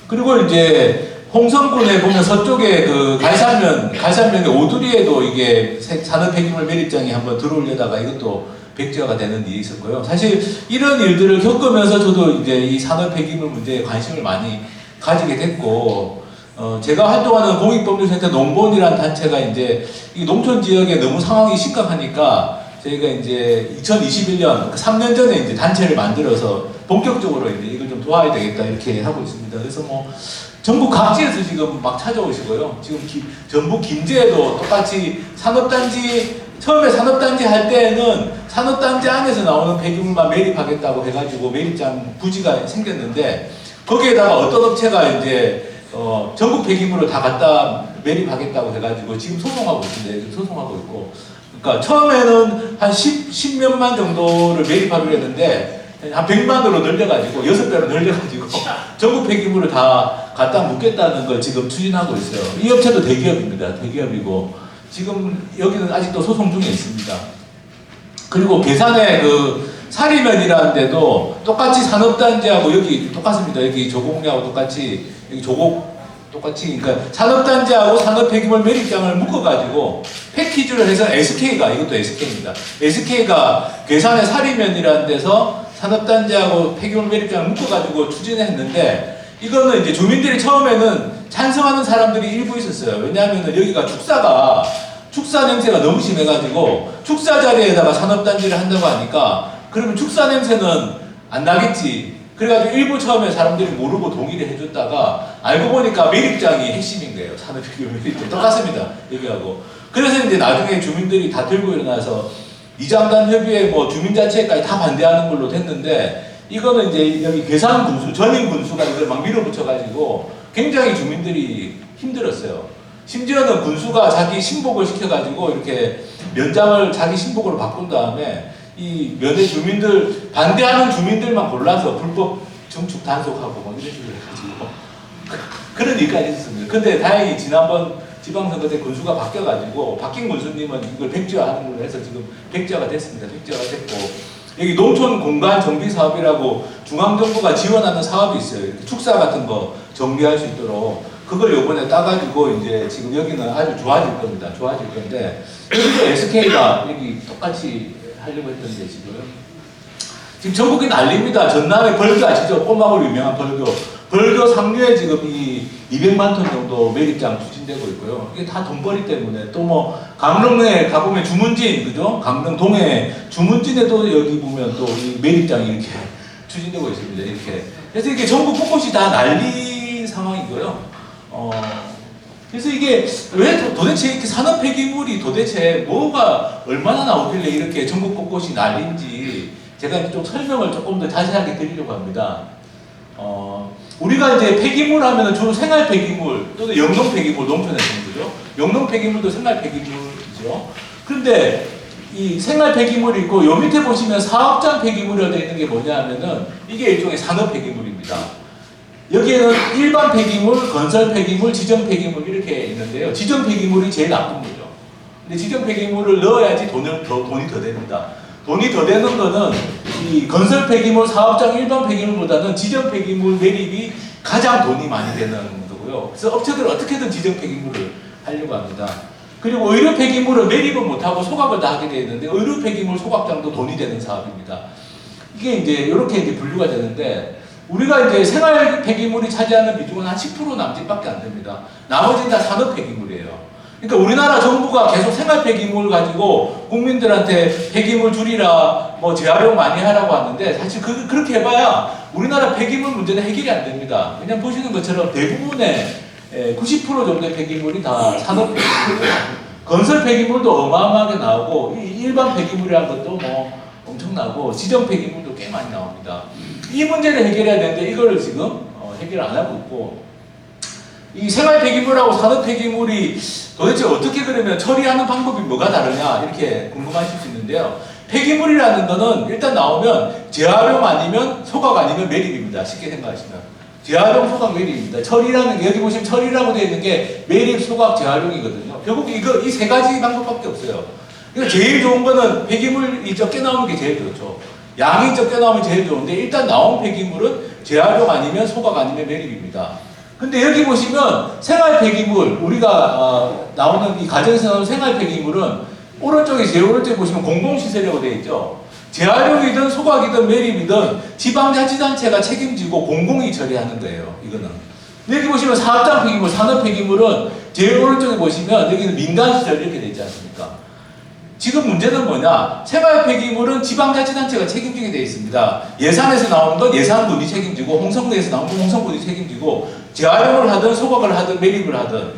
Speaker 8: 그리고 이제 홍성군에 보면 서쪽에 그 갈산면의 오두리에도 이게 산업 폐기물 매립장이 한번 들어오려다가 이것도 백지화가 되는 일이 있었고요. 사실 이런 일들을 겪으면서 저도 이제 이 산업 폐기물 문제에 관심을 많이 가지게 됐고, 제가 활동하는 공익법률센터 농본이라는 단체가 이제 이 농촌 지역에 너무 상황이 심각하니까 저희가 이제 2021년 3년 전에 이제 단체를 만들어서 본격적으로 이제 이걸 좀 도와야 되겠다 이렇게 하고 있습니다. 그래서 뭐 전국 각지에서 지금 막 찾아오시고요. 지금 전북 김제에도 똑같이 처음에 산업단지 할 때에는 산업단지 안에서 나오는 폐기물만 매립하겠다고 해가지고 매립장 부지가 생겼는데, 거기에다가 어떤 업체가 이제 전국 폐기물을 다 갖다 매립하겠다고 해가지고 지금 소송하고 있는데, 지금 소송하고 있고, 그러니까 처음에는 한 10몇만 정도를 매립하기로 했는데 한 100만으로 늘려가지고 6배로 늘려가지고 전국 폐기물을 다 갖다 묻겠다는 걸 지금 추진하고 있어요. 이 업체도 대기업입니다. 대기업이고 지금 여기는 아직도 소송 중에 있습니다. 그리고 괴산에 그 사리면이라는 데도 똑같이 산업단지하고 여기 똑같습니다. 여기 조곡리하고 똑같이, 여기 똑같이, 그러니까 산업단지하고 산업폐기물 매립장을 묶어가지고 패키지를 해서 이것도 SK입니다. SK가 괴산의 사리면이라는 데서 산업단지하고 폐기물 매립장을 묶어가지고 추진했는데, 이거는 이제 주민들이 처음에는 찬성하는 사람들이 일부 있었어요. 왜냐하면 여기가 축사 냄새가 너무 심해가지고 축사 자리에다가 산업단지를 한다고 하니까 그러면 축사 냄새는 안 나겠지. 그래가지고 일부 처음에 사람들이 모르고 동의를 해줬다가 알고 보니까 매립장이 핵심인 거예요. 산업폐기물 매립장. 똑같습니다. 여기하고. 그래서 이제 나중에 주민들이 다 들고 일어나서 이장단 협의회 뭐 주민자치회까지 다 반대하는 걸로 됐는데, 이거는 이제 여기 괴산 군수, 전임 군수가 이걸 막 밀어붙여가지고 굉장히 주민들이 힘들었어요. 심지어는 군수가 자기 신복을 시켜가지고 이렇게 면장을 자기 신복으로 바꾼 다음에 이 면의 주민들, 반대하는 주민들만 골라서 불법 증축 단속하고 막 이런 식으로 해가지고 그런 일까지 있었습니다. 근데 다행히 지난번 지방선거 때 군수가 바뀌어가지고 바뀐 군수님은 이걸 백지화하는 걸로 해서 지금 백지화가 됐습니다. 백지화가 됐고, 여기 농촌 공간 정비 사업이라고 중앙정부가 지원하는 사업이 있어요. 축사 같은 거 정비할 수 있도록. 그걸 요번에 따가지고 이제 지금 여기는 아주 좋아질 겁니다. 좋아질 건데, 여기도 SK가 여기 똑같이 하려고 했던데 지금 지금 전국이 난립니다. 전남의 벌교 아시죠? 꼬막으로 유명한 벌교. 벌교 상류에 지금 이 200만 톤 정도 매립장 추진되고 있고요. 이게 다 돈벌이 때문에 또 뭐 강릉에 가보면 주문진, 그죠? 강릉 동해 주문진에도 여기 보면 또 이 매립장이 이렇게 추진되고 있습니다. 이렇게. 그래서 이게 전국 곳곳이 다 난리 상황이고요. 그래서 이게 왜 도대체 이렇게 산업 폐기물이 도대체 뭐가 얼마나 나오길래 이렇게 전국 곳곳이 난리인지 제가 좀 설명을 조금 더 자세하게 드리려고 합니다. 우리가 이제 폐기물 하면은 주로 생활 폐기물 또는 영농 폐기물 농촌에서는 그죠? 영농 폐기물도 생활 폐기물이죠. 그런데 이 생활 폐기물이 있고 요 밑에 보시면 사업장 폐기물이라고 되어 있는 게 뭐냐 하면은 이게 일종의 산업 폐기물입니다. 여기에는 일반 폐기물, 건설 폐기물, 지정 폐기물 이렇게 있는데요. 지정 폐기물이 제일 나쁜 거죠. 근데 지정 폐기물을 넣어야지 돈이 더 됩니다. 돈이 더 되는 거는 이 건설 폐기물, 사업장 일반 폐기물보다는 지정 폐기물 매립이 가장 돈이 많이 되는 거고요. 그래서 업체들은 어떻게든 지정 폐기물을 하려고 합니다. 그리고 의료 폐기물은 매립은 못하고 소각을 다 하게 되어 있는데 의료 폐기물 소각장도 돈이 되는 사업입니다. 이게 이제 이렇게 이제 분류가 되는데 우리가 이제 생활 폐기물이 차지하는 비중은 한 10% 남짓밖에 안 됩니다. 나머지는 다 산업 폐기물이에요. 그러니까 우리나라 정부가 계속 생활 폐기물 가지고 국민들한테 폐기물 줄이라 뭐 재활용 많이 하라고 하는데 사실 그렇게 해봐야 우리나라 폐기물 문제는 해결이 안 됩니다. 그냥 보시는 것처럼 대부분의 90% 정도의 폐기물이 다 산업 폐기물이고요. 건설 폐기물도 어마어마하게 나오고 일반 폐기물이라는 것도 뭐 엄청나고 지정 폐기물도 꽤 많이 나옵니다. 이 문제를 해결해야 되는데 이거를 지금 해결 안 하고 있고 이 생활 폐기물하고 산업 폐기물이 도대체 어떻게 그러면 처리하는 방법이 뭐가 다르냐 이렇게 궁금하실 수 있는데요. 폐기물이라는 거는 일단 나오면 재활용 아니면 소각 아니면 매립입니다. 쉽게 생각하시면 재활용, 소각, 매립입니다. 처리라는 게 여기 보시면 처리라고 되어 있는 게 매립, 소각, 재활용이거든요. 결국 이 세 가지 방법밖에 없어요. 그러니까 제일 좋은 거는 폐기물이 적게 나오는 게 제일 좋죠. 양이 적게 나오면 제일 좋은데 일단 나온 폐기물은 재활용 아니면 소각 아니면 매립입니다. 근데 여기 보시면 생활 폐기물 우리가 나오는 이 가정에서 나오는 생활 폐기물은 오른쪽에 제일 오른쪽에 보시면 공공시설이라고 되어 있죠. 재활용이든 소각이든 매립이든 지방자치단체가 책임지고 공공이 처리하는 거예요. 이거는. 여기 보시면 사업장 폐기물, 산업 폐기물은 제일 오른쪽에 보시면 여기는 민간시설 이렇게 되어 있지 않습니까? 지금 문제는 뭐냐? 생활 폐기물은 지방자치단체가 책임지게 되어 있습니다. 예산에서 나오는 건 예산군이 책임지고 홍성군에서 나오는 건 홍성군이 책임지고 재활용을 하든 소각을 하든 매립을 하든.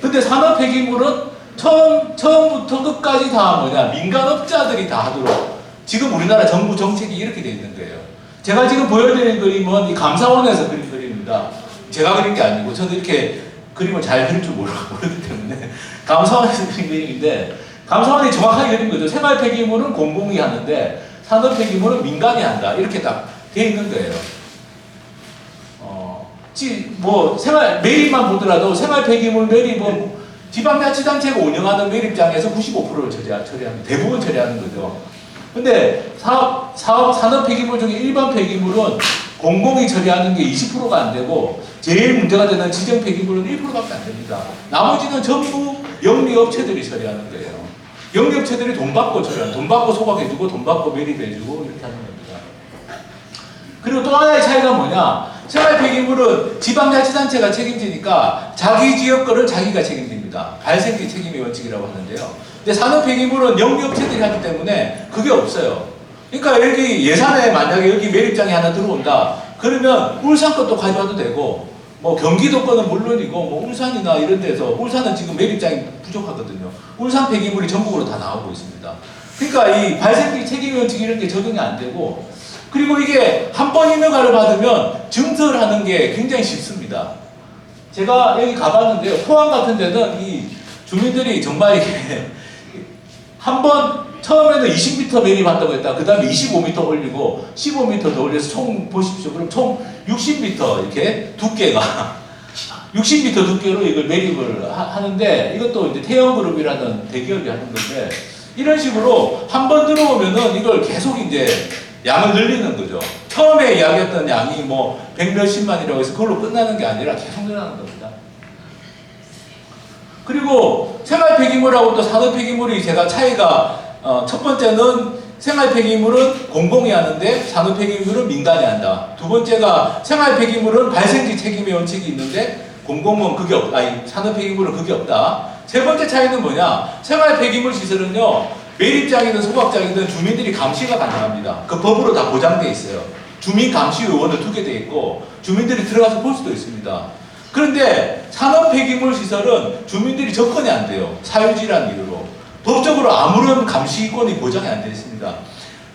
Speaker 8: 근데 산업 폐기물은 처음부터 끝까지 다 뭐냐? 민간업자들이 다 하도록 지금 우리나라 정부 정책이 이렇게 되어 있는 거예요. 제가 지금 보여드리는 그림은 이 감사원에서 그린 그림입니다. 제가 그린 게 아니고 저는 이렇게 그림을 잘 그릴 줄 모르기 때문에 감사원에서 그린 그림인데 감사원이 정확하게 그린 거죠. 생활 폐기물은 공공이 하는데 산업 폐기물은 민간이 한다. 이렇게 딱 돼 있는 거예요. 뭐 생활 매립만 보더라도 생활 폐기물 매립은 지방자치단체가 운영하는 매립장에서 95%를 처리합니다. 대부분 처리하는 거죠. 근데 산업 폐기물 중에 일반 폐기물은 공공이 처리하는 게 20%가 안 되고 제일 문제가 되는 지정 폐기물은 1%밖에 안 됩니다. 나머지는 전부 영리업체들이 처리하는 거예요. 영리업체들이 돈 받고 처리하는, 돈 받고 소각해주고 돈 받고 매립해주고 이렇게 하는 겁니다. 그리고 또 하나의 차이가 뭐냐? 생활 폐기물은 지방자치단체가 책임지니까 자기 지역 거를 자기가 책임집니다. 발생지 책임의 원칙이라고 하는데요. 근데 산업 폐기물은 영리업체들이 하기 때문에 그게 없어요. 그러니까 여기 예산에 만약에 여기 매립장이 하나 들어온다. 그러면 울산 것도 가져와도 되고 뭐 경기도 거는 물론이고 뭐 울산이나 이런 데서 울산은 지금 매립장이 부족하거든요. 울산 폐기물이 전국으로 다 나오고 있습니다. 그러니까 이 발생지 책임 원칙 이런 게 적용이 안 되고 그리고 이게 한 번 인허가를 받으면 증설하는 게 굉장히 쉽습니다. 제가 여기 가봤는데요. 포항 같은 데는 이 주민들이 정말 이게 한 번 처음에는 20m 매립한다고 했다. 그 다음에 25m 올리고 15m 더 올려서 총 보십시오. 그럼 총 60m 이렇게 두께가 60m 두께로 이걸 매립을 하는데 이것도 이제 태영그룹이라는 대기업이 하는 건데 이런 식으로 한 번 들어오면은 이걸 계속 이제 양을 늘리는 거죠. 처음에 이야기했던 양이 뭐 100몇십만이라고 해서 그걸로 끝나는 게 아니라 계속 늘어나는 겁니다. 그리고 생활 폐기물하고 또 산업 폐기물이 제가 차이가 첫 번째는 생활 폐기물은 공공이 하는데 산업 폐기물은 민간이 한다. 두 번째가 생활 폐기물은 발생지 책임의 원칙이 있는데 공공은 그게 없다. 아니, 산업 폐기물은 그게 없다. 세 번째 차이는 뭐냐? 생활 폐기물 시설은요, 매립장이든 소각장이든 주민들이 감시가 가능합니다. 그 법으로 다 보장돼 있어요. 주민 감시 의원을 두게 돼 있고 주민들이 들어가서 볼 수도 있습니다. 그런데 산업 폐기물 시설은 주민들이 접근이 안 돼요. 사유지라는 이유로. 법적으로 아무런 감시권이 보장이 안 되어 있습니다.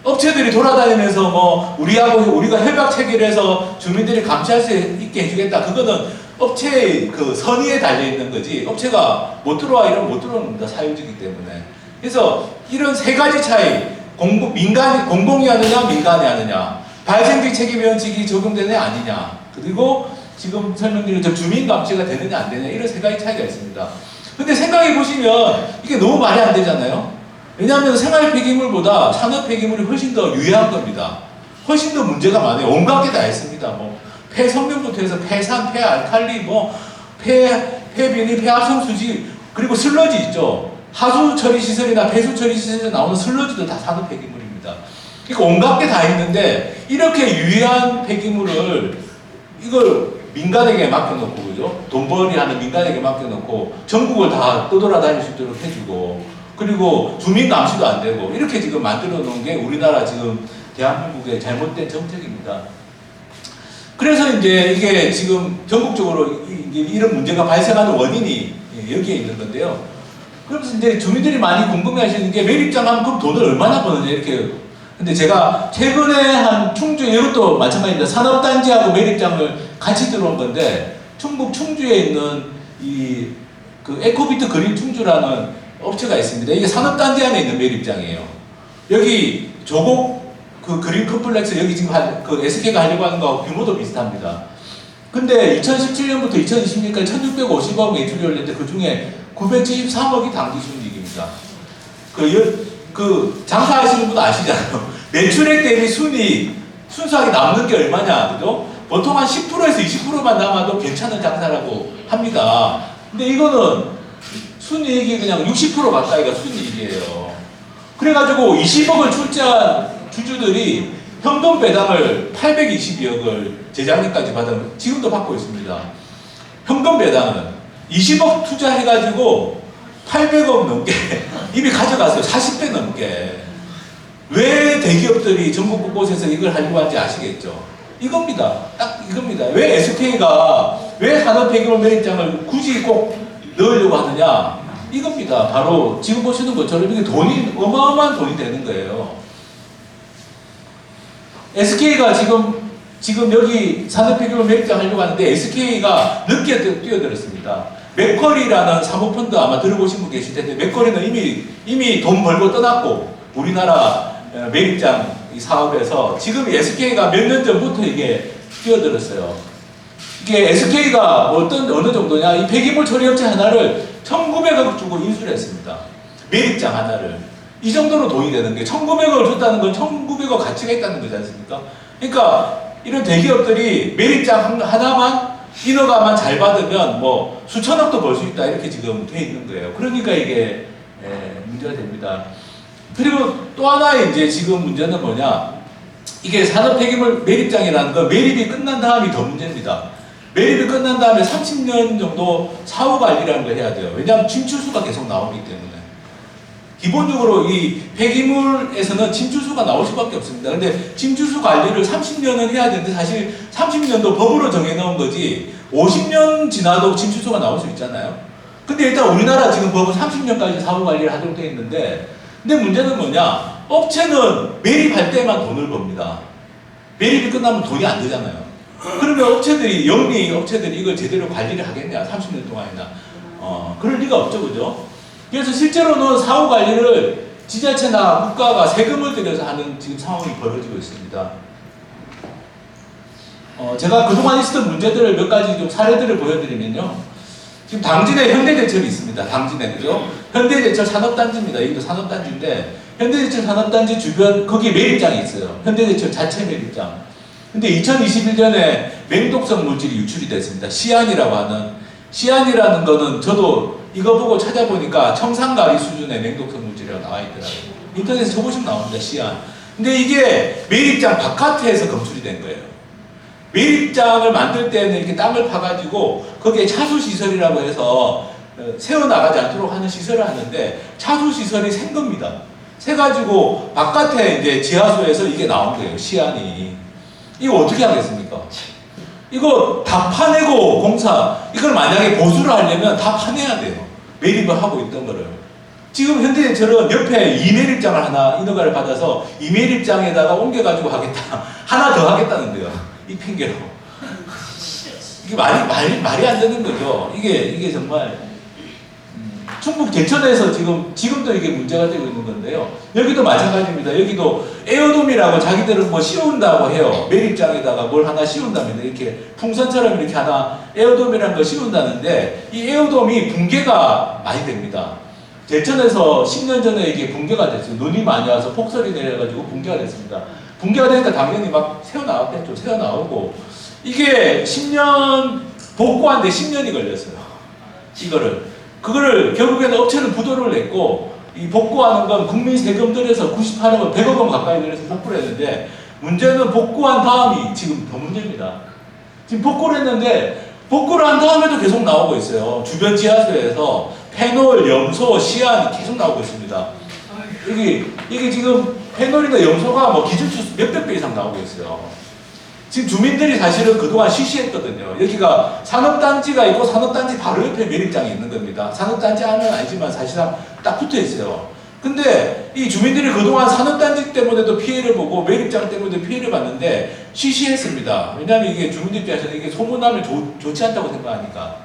Speaker 8: 업체들이 돌아다니면서 뭐 우리가 협약 체결해서 주민들이 감시할 수 있게 해주겠다. 그거는 업체의 그 선의에 달려 있는 거지. 업체가 못 들어와 이러면 못 들어오는 겁니다. 사유지이기 때문에. 그래서 이런 세 가지 차이, 공공이 하느냐 민간이 하느냐, 발생지 책임 원칙이 적용되느냐 아니냐, 그리고 지금 설명드린 주민 감시가 되느냐 안 되느냐, 이런 세 가지 차이가 있습니다. 근데 생각해 보시면 이게 너무 말이 안 되잖아요. 왜냐하면 생활 폐기물보다 산업 폐기물이 훨씬 더 유해한 겁니다. 훨씬 더 문제가 많아요. 온갖 게 다 있습니다. 뭐 폐성면부터 해서 폐산, 폐알칼리, 뭐 폐비닐, 폐합성수지, 그리고 슬러지 있죠. 하수 처리 시설이나 폐수 처리 시설에서 나오는 슬러지도 다 산업 폐기물입니다. 그러니까 온갖 게 다 있는데 이렇게 유해한 폐기물을 이걸 민간에게 맡겨놓고, 그죠? 돈벌이 하는 민간에게 맡겨놓고 전국을 다 떠돌아다닐 수 있도록 해주고, 그리고 주민 감시도 안 되고, 이렇게 지금 만들어 놓은 게 우리나라 지금 대한민국의 잘못된 정책입니다. 그래서 이제 이게 지금 전국적으로 이런 문제가 발생하는 원인이 여기에 있는 건데요. 그래서 이제 주민들이 많이 궁금해 하시는 게 매립장 하면 그럼 돈을 얼마나 버느냐, 이렇게. 근데 제가 최근에 한 충주, 이것도 마찬가지입니다. 산업단지하고 매립장을 같이 들어온 건데, 충북 충주에 있는 그 에코비트 그린 충주라는 업체가 있습니다. 이게 산업단지 안에 있는 매립장이에요. 여기 조곡 그 그린 컴플렉스, 여기 지금 그 SK가 하려고 하는 거하고 규모도 비슷합니다. 근데 2017년부터 2020년까지 1650억 매출이 올렸는데 그 중에 973억이 당기 순이익입니다. 그 장사하시는 분 아시잖아요. 매출액 대비 순수하게 남는 게 얼마냐, 그죠? 보통 한 10%에서 20%만 남아도 괜찮은 장사라고 합니다. 근데 이거는 순이익이 그냥 60% 가까이가 순이익이에요. 그래가지고 20억을 출자한 주주들이 현금 배당을 822억을 재작년까지 받은, 지금도 받고 있습니다. 현금 배당은 20억 투자해가지고 800억 넘게 이미 가져갔어요. 40배 넘게. 왜 대기업들이 전국 곳곳에서 이걸 하려고 하는지 아시겠죠? 이겁니다. 딱 이겁니다. 왜 SK가 왜 산업폐기물 매립장을 굳이 꼭 넣으려고 하느냐? 이겁니다. 바로 지금 보시는 것처럼 이게 돈이 어마어마한 돈이 되는 거예요. SK가 지금 여기 산업폐기물 매립장 하려고 하는데 SK가 늦게 뛰어들었습니다. 맥쿼리라는 사모펀드 아마 들어보신 분 계실 텐데, 맥쿼리는 이미 돈 벌고 떠났고 우리나라 매립장 이 사업에서 지금 SK가 몇 년 전부터 이게 뛰어들었어요. 이게 SK가 어느 정도냐, 이 폐기물 처리 업체 하나를 1,900억 주고 인수를 했습니다. 매립장 하나를. 이 정도로 돈이 되는 게, 1,900억을 줬다는 건 1,900억 가치가 있다는 거지 않습니까? 그러니까 이런 대기업들이 매립장 하나만, 인허가만 잘 받으면 뭐 수천억도 벌 수 있다, 이렇게 지금 돼 있는 거예요. 그러니까 이게 문제가 됩니다. 그리고 또 하나의 이제 지금 문제는 뭐냐, 이게 산업폐기물 매립장이라는 건 매립이 끝난 다음이 더 문제입니다. 매립이 끝난 다음에 30년 정도 사후관리라는 걸 해야 돼요. 왜냐하면 침출수가 계속 나오기 때문에. 기본적으로 이 폐기물에서는 침출수가 나올 수밖에 없습니다. 근데 침출수 관리를 30년은 해야 되는데, 사실 30년도 법으로 정해놓은 거지 50년 지나도 침출수가 나올 수 있잖아요. 근데 일단 우리나라 지금 법은 30년까지 사후관리를 하도록 되어 있는데, 근데 문제는 뭐냐, 업체는 매립할 때만 돈을 법니다. 매립이 끝나면 돈이 안 되잖아요. 그러면 영리 업체들이 이걸 제대로 관리를 하겠냐, 30년 동안이나. 그럴 리가 없죠, 그죠? 그래서 실제로는 사후 관리를 지자체나 국가가 세금을 들여서 하는 지금 상황이 벌어지고 있습니다. 제가 그동안 있었던 문제들을 몇 가지 좀 사례들을 보여드리면요. 지금 당진에 현대제철이 있습니다. 당진에, 그죠? 현대제철 산업단지입니다. 여기도 산업단지인데, 현대제철 산업단지 주변, 거기에 매립장이 있어요. 현대제철 자체 매립장. 근데 2021년에 맹독성 물질이 유출이 됐습니다. 시안이라는 거는 저도 이거 보고 찾아보니까 청산가리 수준의 맹독성 물질이라고 나와 있더라고요. 인터넷에 쳐보시면 나옵니다. 시안. 근데 이게 매립장 바깥에서 건축이 된 거예요. 매립장을 만들 때는 이렇게 땅을 파가지고 거기에 차수시설이라고 해서 새어나가지 않도록 하는 시설을 하는데 차수시설이 센 겁니다. 새가지고 바깥에 이제 지하수에서 이게 나온 거예요. 시안이. 이거 어떻게 하겠습니까? 이거 다 파내고 공사, 이걸 만약에 보수를 하려면 다 파내야 돼요. 매립을 하고 있던 거를. 지금 현대처럼 옆에 이매립장을 하나 인허가를 받아서 이매립장에다가 옮겨가지고 하겠다. 하나 더 하겠다는데요. 이 핑계로. 이게 말이 안 되는 거죠. 이게 정말 충북 제천에서 지금도 이게 문제가 되고 있는 건데요. 여기도 마찬가지입니다. 여기도 에어돔이라고 자기들은 뭐 씌운다고 해요. 매립장에다가 뭘 하나 씌운답니다. 이렇게 풍선처럼 이렇게 하나 에어돔이라는 걸 씌운다는데 이 에어돔이 붕괴가 많이 됩니다. 제천에서 10년 전에 이게 붕괴가 됐어요. 눈이 많이 와서 폭설이 내려가지고 붕괴가 됐습니다. 붕괴가 되니까 당연히 막 새어나왔겠죠. 새어나오고 이게 10년 복구하는데 10년이 걸렸어요. 그거를 결국에는 업체는 부도를 냈고 이 복구하는 건 국민 세금 들여서 98억, 100억 원 가까이 들여서 복구를 했는데 문제는 복구한 다음이 지금 더 문제입니다. 지금 복구를 했는데 복구를 한 다음에도 계속 나오고 있어요. 주변 지하수에서 페놀, 염소, 시안이 계속 나오고 있습니다. 이게 지금 페놀이나 염소가 뭐 기준치 몇백 배 이상 나오고 있어요. 지금 주민들이 사실은 그동안 시시했거든요. 여기가 산업단지가 있고 산업단지 바로 옆에 매립장이 있는 겁니다. 산업단지 안은 아니지만 사실상 딱 붙어 있어요. 근데 이 주민들이 그동안 산업단지 때문에도 피해를 보고 매립장 때문에도 피해를 봤는데 시시했습니다. 왜냐하면 이게 주민들 입장에서는 이게 소문나면 좋지 않다고 생각하니까.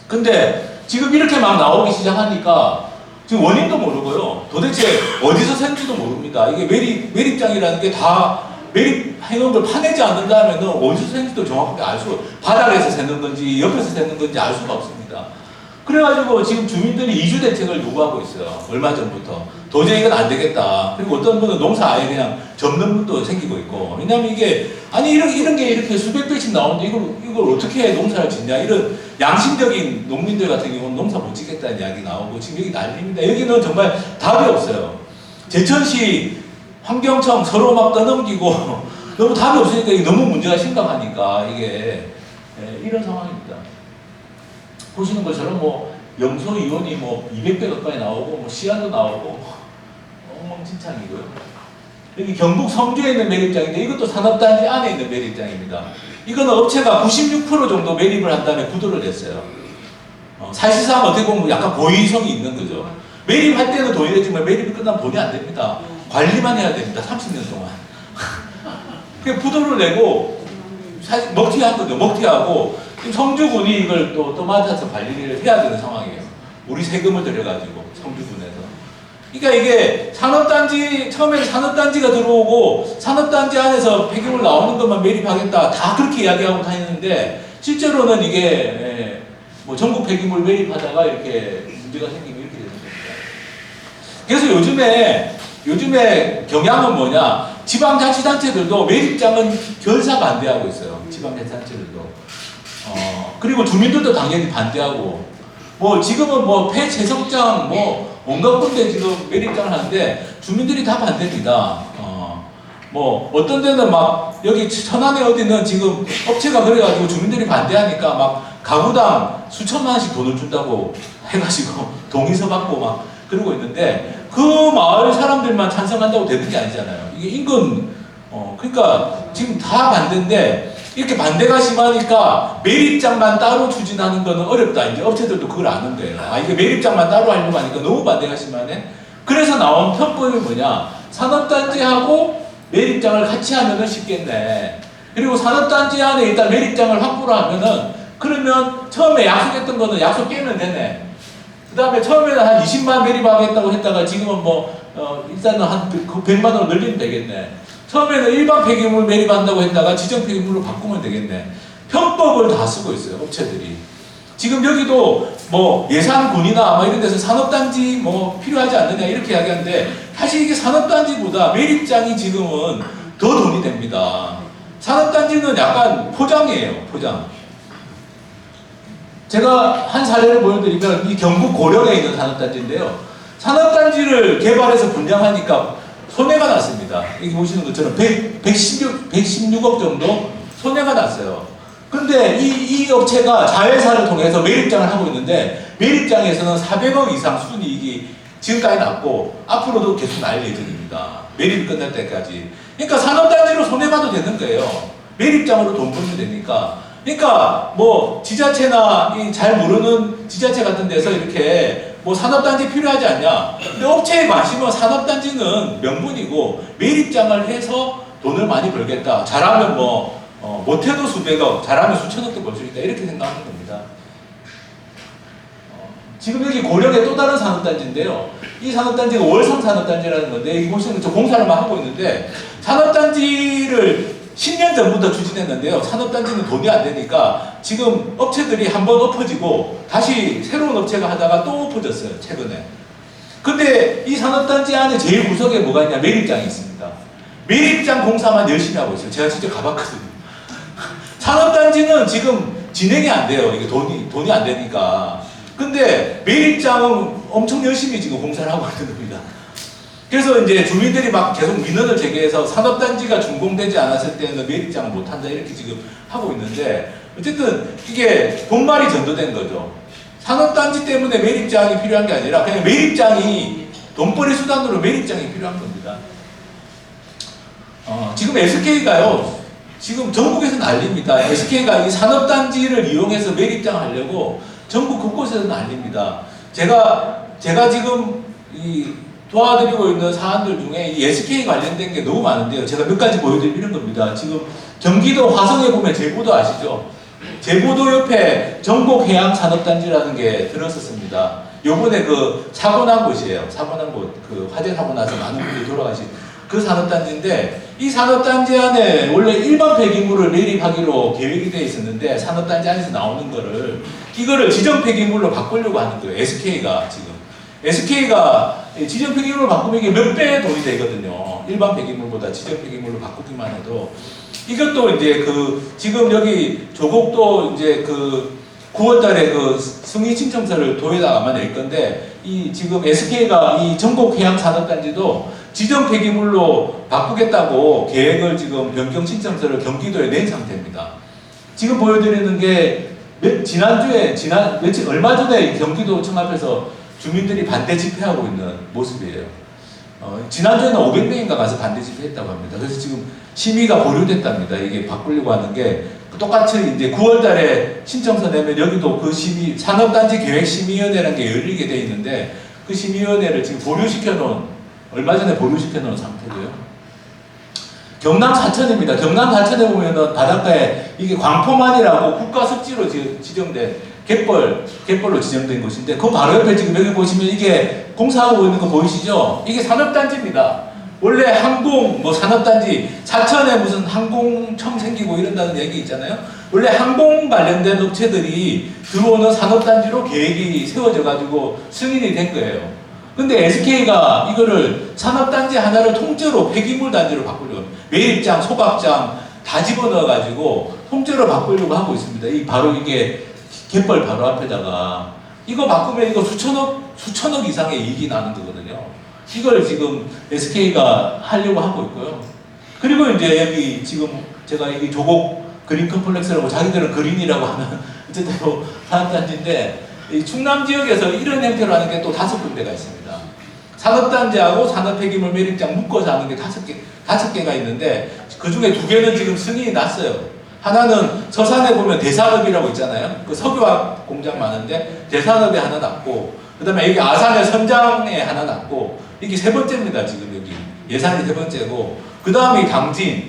Speaker 8: 근데 지금 이렇게 막 나오기 시작하니까 지금 원인도 모르고요. 도대체 어디서 샌지도 모릅니다. 이게 매립장이라는 게 다 매립해놓은 걸 파내지 않는다면 어디서 샌지도 정확하게 바닥에서 새는 건지 옆에서 새는 건지 알 수가 없습니다. 그래가지고 지금 주민들이 이주 대책을 요구하고 있어요. 얼마 전부터. 도저히 이건 안 되겠다. 그리고 어떤 분은 농사 아예 그냥 접는 분도 생기고 있고. 왜냐면 이게, 아니, 이런 게 이렇게 수백 배씩 나오는데 이걸 어떻게 농사를 짓냐. 이런 양심적인 농민들 같은 경우는 농사 못 짓겠다는 이야기 나오고 지금 여기 난립니다. 여기는 정말 답이 없어요. 제천시 환경청 서로 막 떠넘기고 너무 답이 없으니까 이게 너무 문제가 심각하니까 이게 이런 상황입니다. 보시는 것처럼 뭐 염소 이온이 뭐 200배 가까이 나오고 뭐 시안도 나오고 엉망진창이고요. 여기 경북 성주에 있는 매립장인데 이것도 산업단지 안에 있는 매립장입니다. 이거는 업체가 96% 정도 매립을 한 다음에 부도를 냈어요. 사실상 어떻게 보면 약간 고의성이 있는 거죠. 매립할 때는 돈이 되지만 매립이 끝나면 돈이 안 됩니다. 관리만 해야 됩니다. 30년 동안. 그 부도를 내고 사실 먹튀하거든요. 먹튀하고 지금 성주군이 이걸 또 맡아서 관리를 해야 되는 상황이에요. 우리 세금을 들여가지고 성주군에서. 그러니까 이게 산업단지 처음에는 산업단지가 들어오고 산업단지 안에서 폐기물 나오는 것만 매립하겠다 다 그렇게 이야기하고 다니는데 실제로는 이게 뭐 전국 폐기물 매립하다가 이렇게 문제가 생기고 이렇게 되는 겁니다. 그래서 요즘에 경향은 뭐냐? 지방자치단체들도 매립장은 결사 반대하고 있어요. 지방자치단체들도. 그리고 주민들도 당연히 반대하고. 뭐 지금은 뭐 폐채석장 뭐 온갖 군데 지금 매립장을 하는데 주민들이 다 반대입니다. 뭐 어떤 데는 막 여기 천안에 어디는 지금 업체가 그래가지고 주민들이 반대하니까 막 가구당 수천만 원씩 돈을 준다고 해가지고 동의서 받고 막 그러고 있는데 그 마을 사람들만 찬성한다고 되는 게 아니잖아요. 이게 인근 그러니까 지금 다 반대인데 이렇게 반대가 심하니까 매립장만 따로 추진하는 거는 어렵다. 이제 업체들도 그걸 아는 거예요. 아 이게 매립장만 따로 하려고 하니까 너무 반대가 심하네. 그래서 나온 편법이 뭐냐? 산업단지하고 매립장을 같이 하면은 쉽겠네. 그리고 산업단지 안에 일단 매립장을 확보를 하면은 그러면 처음에 약속했던 거는 약속 깨면 되네. 그 다음에 처음에는 한 20만 매립하겠다고 했다가 지금은 뭐 일단은 한 100만 원으로 늘리면 되겠네. 처음에는 일반 폐기물 매립한다고 했다가 지정 폐기물로 바꾸면 되겠네. 편법을 다 쓰고 있어요, 업체들이. 지금 여기도 뭐 예산군이나 아마 이런 데서 산업단지 뭐 필요하지 않느냐 이렇게 이야기하는데 사실 이게 산업단지보다 매립장이 지금은 더 돈이 됩니다. 산업단지는 약간 포장이에요, 포장. 제가 한 사례를 보여드리면 이 경북 고령에 있는 산업단지인데요. 산업단지를 개발해서 분양하니까 손해가 났습니다. 여기 보시는 것처럼 116억 정도 손해가 났어요. 근데 이 업체가 자회사를 통해서 매립장을 하고 있는데 매립장에서는 400억 이상 순이익이 지금까지 났고 앞으로도 계속 날 예정입니다. 매립이 끝날 때까지. 그러니까 산업단지로 손해봐도 되는 거예요. 매립장으로 돈 벌면 되니까. 그러니까 뭐 지자체나 잘 모르는 지자체 같은 데서 이렇게 뭐 산업단지 필요하지 않냐. 근데 업체에 관심은 산업단지는 명분이고 매립장을 해서 돈을 많이 벌겠다. 잘하면 못해도 수백억, 잘하면 수천억도 벌 수 있다. 이렇게 생각하는 겁니다. 지금 여기 고령의 또 다른 산업단지인데요. 이 산업단지가 월성 산업단지라는 건데, 여기 보시면 저 공사를 하고 있는데, 산업단지를 10년 전부터 추진했는데요. 산업단지는 돈이 안 되니까 지금 업체들이 한번 엎어지고 다시 새로운 업체가 하다가 또 엎어졌어요. 최근에. 근데 이 산업단지 안에 제일 구석에 뭐가 있냐? 매립장이 있습니다. 매립장 공사만 열심히 하고 있어요. 제가 직접 가봤거든요. 산업단지는 지금 진행이 안 돼요. 이게 돈이 안 되니까. 근데 매립장은 엄청 열심히 지금 공사를 하고 있는 겁니다. 그래서 이제 주민들이 막 계속 민원을 제기해서 산업단지가 준공되지 않았을 때는 매립장을 못한다 이렇게 지금 하고 있는데 어쨌든 이게 돈말이 전도된 거죠. 산업단지 때문에 매립장이 필요한 게 아니라 그냥 매립장이 돈벌이 수단으로 매립장이 필요한 겁니다. 지금 SK가요. 지금 전국에서 난립니다. SK가 이 산업단지를 이용해서 매립장을 하려고 전국 곳곳에서 난립니다. 제가 지금 도와드리고 있는 사안들 중에 이 SK 관련된 게 너무 많은데요. 제가 몇 가지 보여드리는 겁니다. 지금 경기도 화성에 보면 제보도 아시죠? 제보도 옆에 전국해양산업단지라는 게 들었었습니다. 요번에 그 사고 난 곳이에요. 사고 난 곳, 그 화재 사고 나서 많은 분들이 돌아가신 그 산업단지인데 이 산업단지 안에 원래 일반 폐기물을 매립하기로 계획이 되어 있었는데 산업단지 안에서 나오는 이거를 지정 폐기물로 바꾸려고 하는 거예요. SK가 지금. SK가 지정 폐기물로 바꾸면 이게 몇 배의 돈이 되거든요. 일반 폐기물보다 지정 폐기물로 바꾸기만 해도. 이것도 이제 지금 여기 조곡도 이제 9월 달에 승인 신청서를 도에다가 아마 낼 건데, 지금 SK가 이 전국해양산업단지도 지정 폐기물로 바꾸겠다고 계획을 지금 변경 신청서를 경기도에 낸 상태입니다. 지금 보여드리는 게 얼마 전에 경기도청 앞에서 주민들이 반대 집회하고 있는 모습이에요. 지난주에는 500명인가 가서 반대 집회했다고 합니다. 그래서 지금 심의가 보류됐답니다. 이게 바꾸려고 하는 게 똑같이 이제 9월 달에 신청서 내면 여기도 그 산업단지 계획심의위원회라는 게 열리게 돼 있는데 그 심의위원회를 지금 얼마 전에 보류시켜 놓은 상태고요. 경남 사천입니다. 경남 사천에 보면은 바닷가에 이게 광포만이라고 국가습지로 지정된 갯벌로 지정된 곳인데 그 바로 옆에 지금 여기 보시면 이게 공사하고 있는 거 보이시죠? 이게 산업단지입니다. 원래 산업단지, 사천에 무슨 항공청 생기고 이런다는 얘기 있잖아요. 원래 항공 관련된 업체들이 들어오는 산업단지로 계획이 세워져가지고 승인이 된 거예요. 근데 SK가 이거를 산업단지 하나를 통째로 폐기물 단지로 바꾸려고, 매립장, 소각장 다 집어넣어가지고 통째로 바꾸려고 하고 있습니다. 바로 이게 갯벌 바로 앞에다가 이거 바꾸면 이거 수천억 이상의 이익이 나는 거거든요. 이걸 지금 SK가 하려고 하고 있고요. 그리고 이제 여기 지금 제가 여기 조곡 그린 컴플렉스라고 자기들은 그린이라고 하는 어쨌든 산업단지인데 이 충남 지역에서 이런 형태로 하는 게 또 5군데가 있습니다. 산업단지하고 산업폐기물 매립장 묶어서 하는 게 5개가 있는데 그 중에 2개는 지금 승인이 났어요. 하나는 서산에 보면 대산업이라고 있잖아요. 그 석유화학 공장 많은데 대산업에 하나 났고, 그 다음에 여기 아산의 선장에 하나 났고, 이게 3번째입니다. 지금 여기 예산이 3번째고, 그 다음이 당진의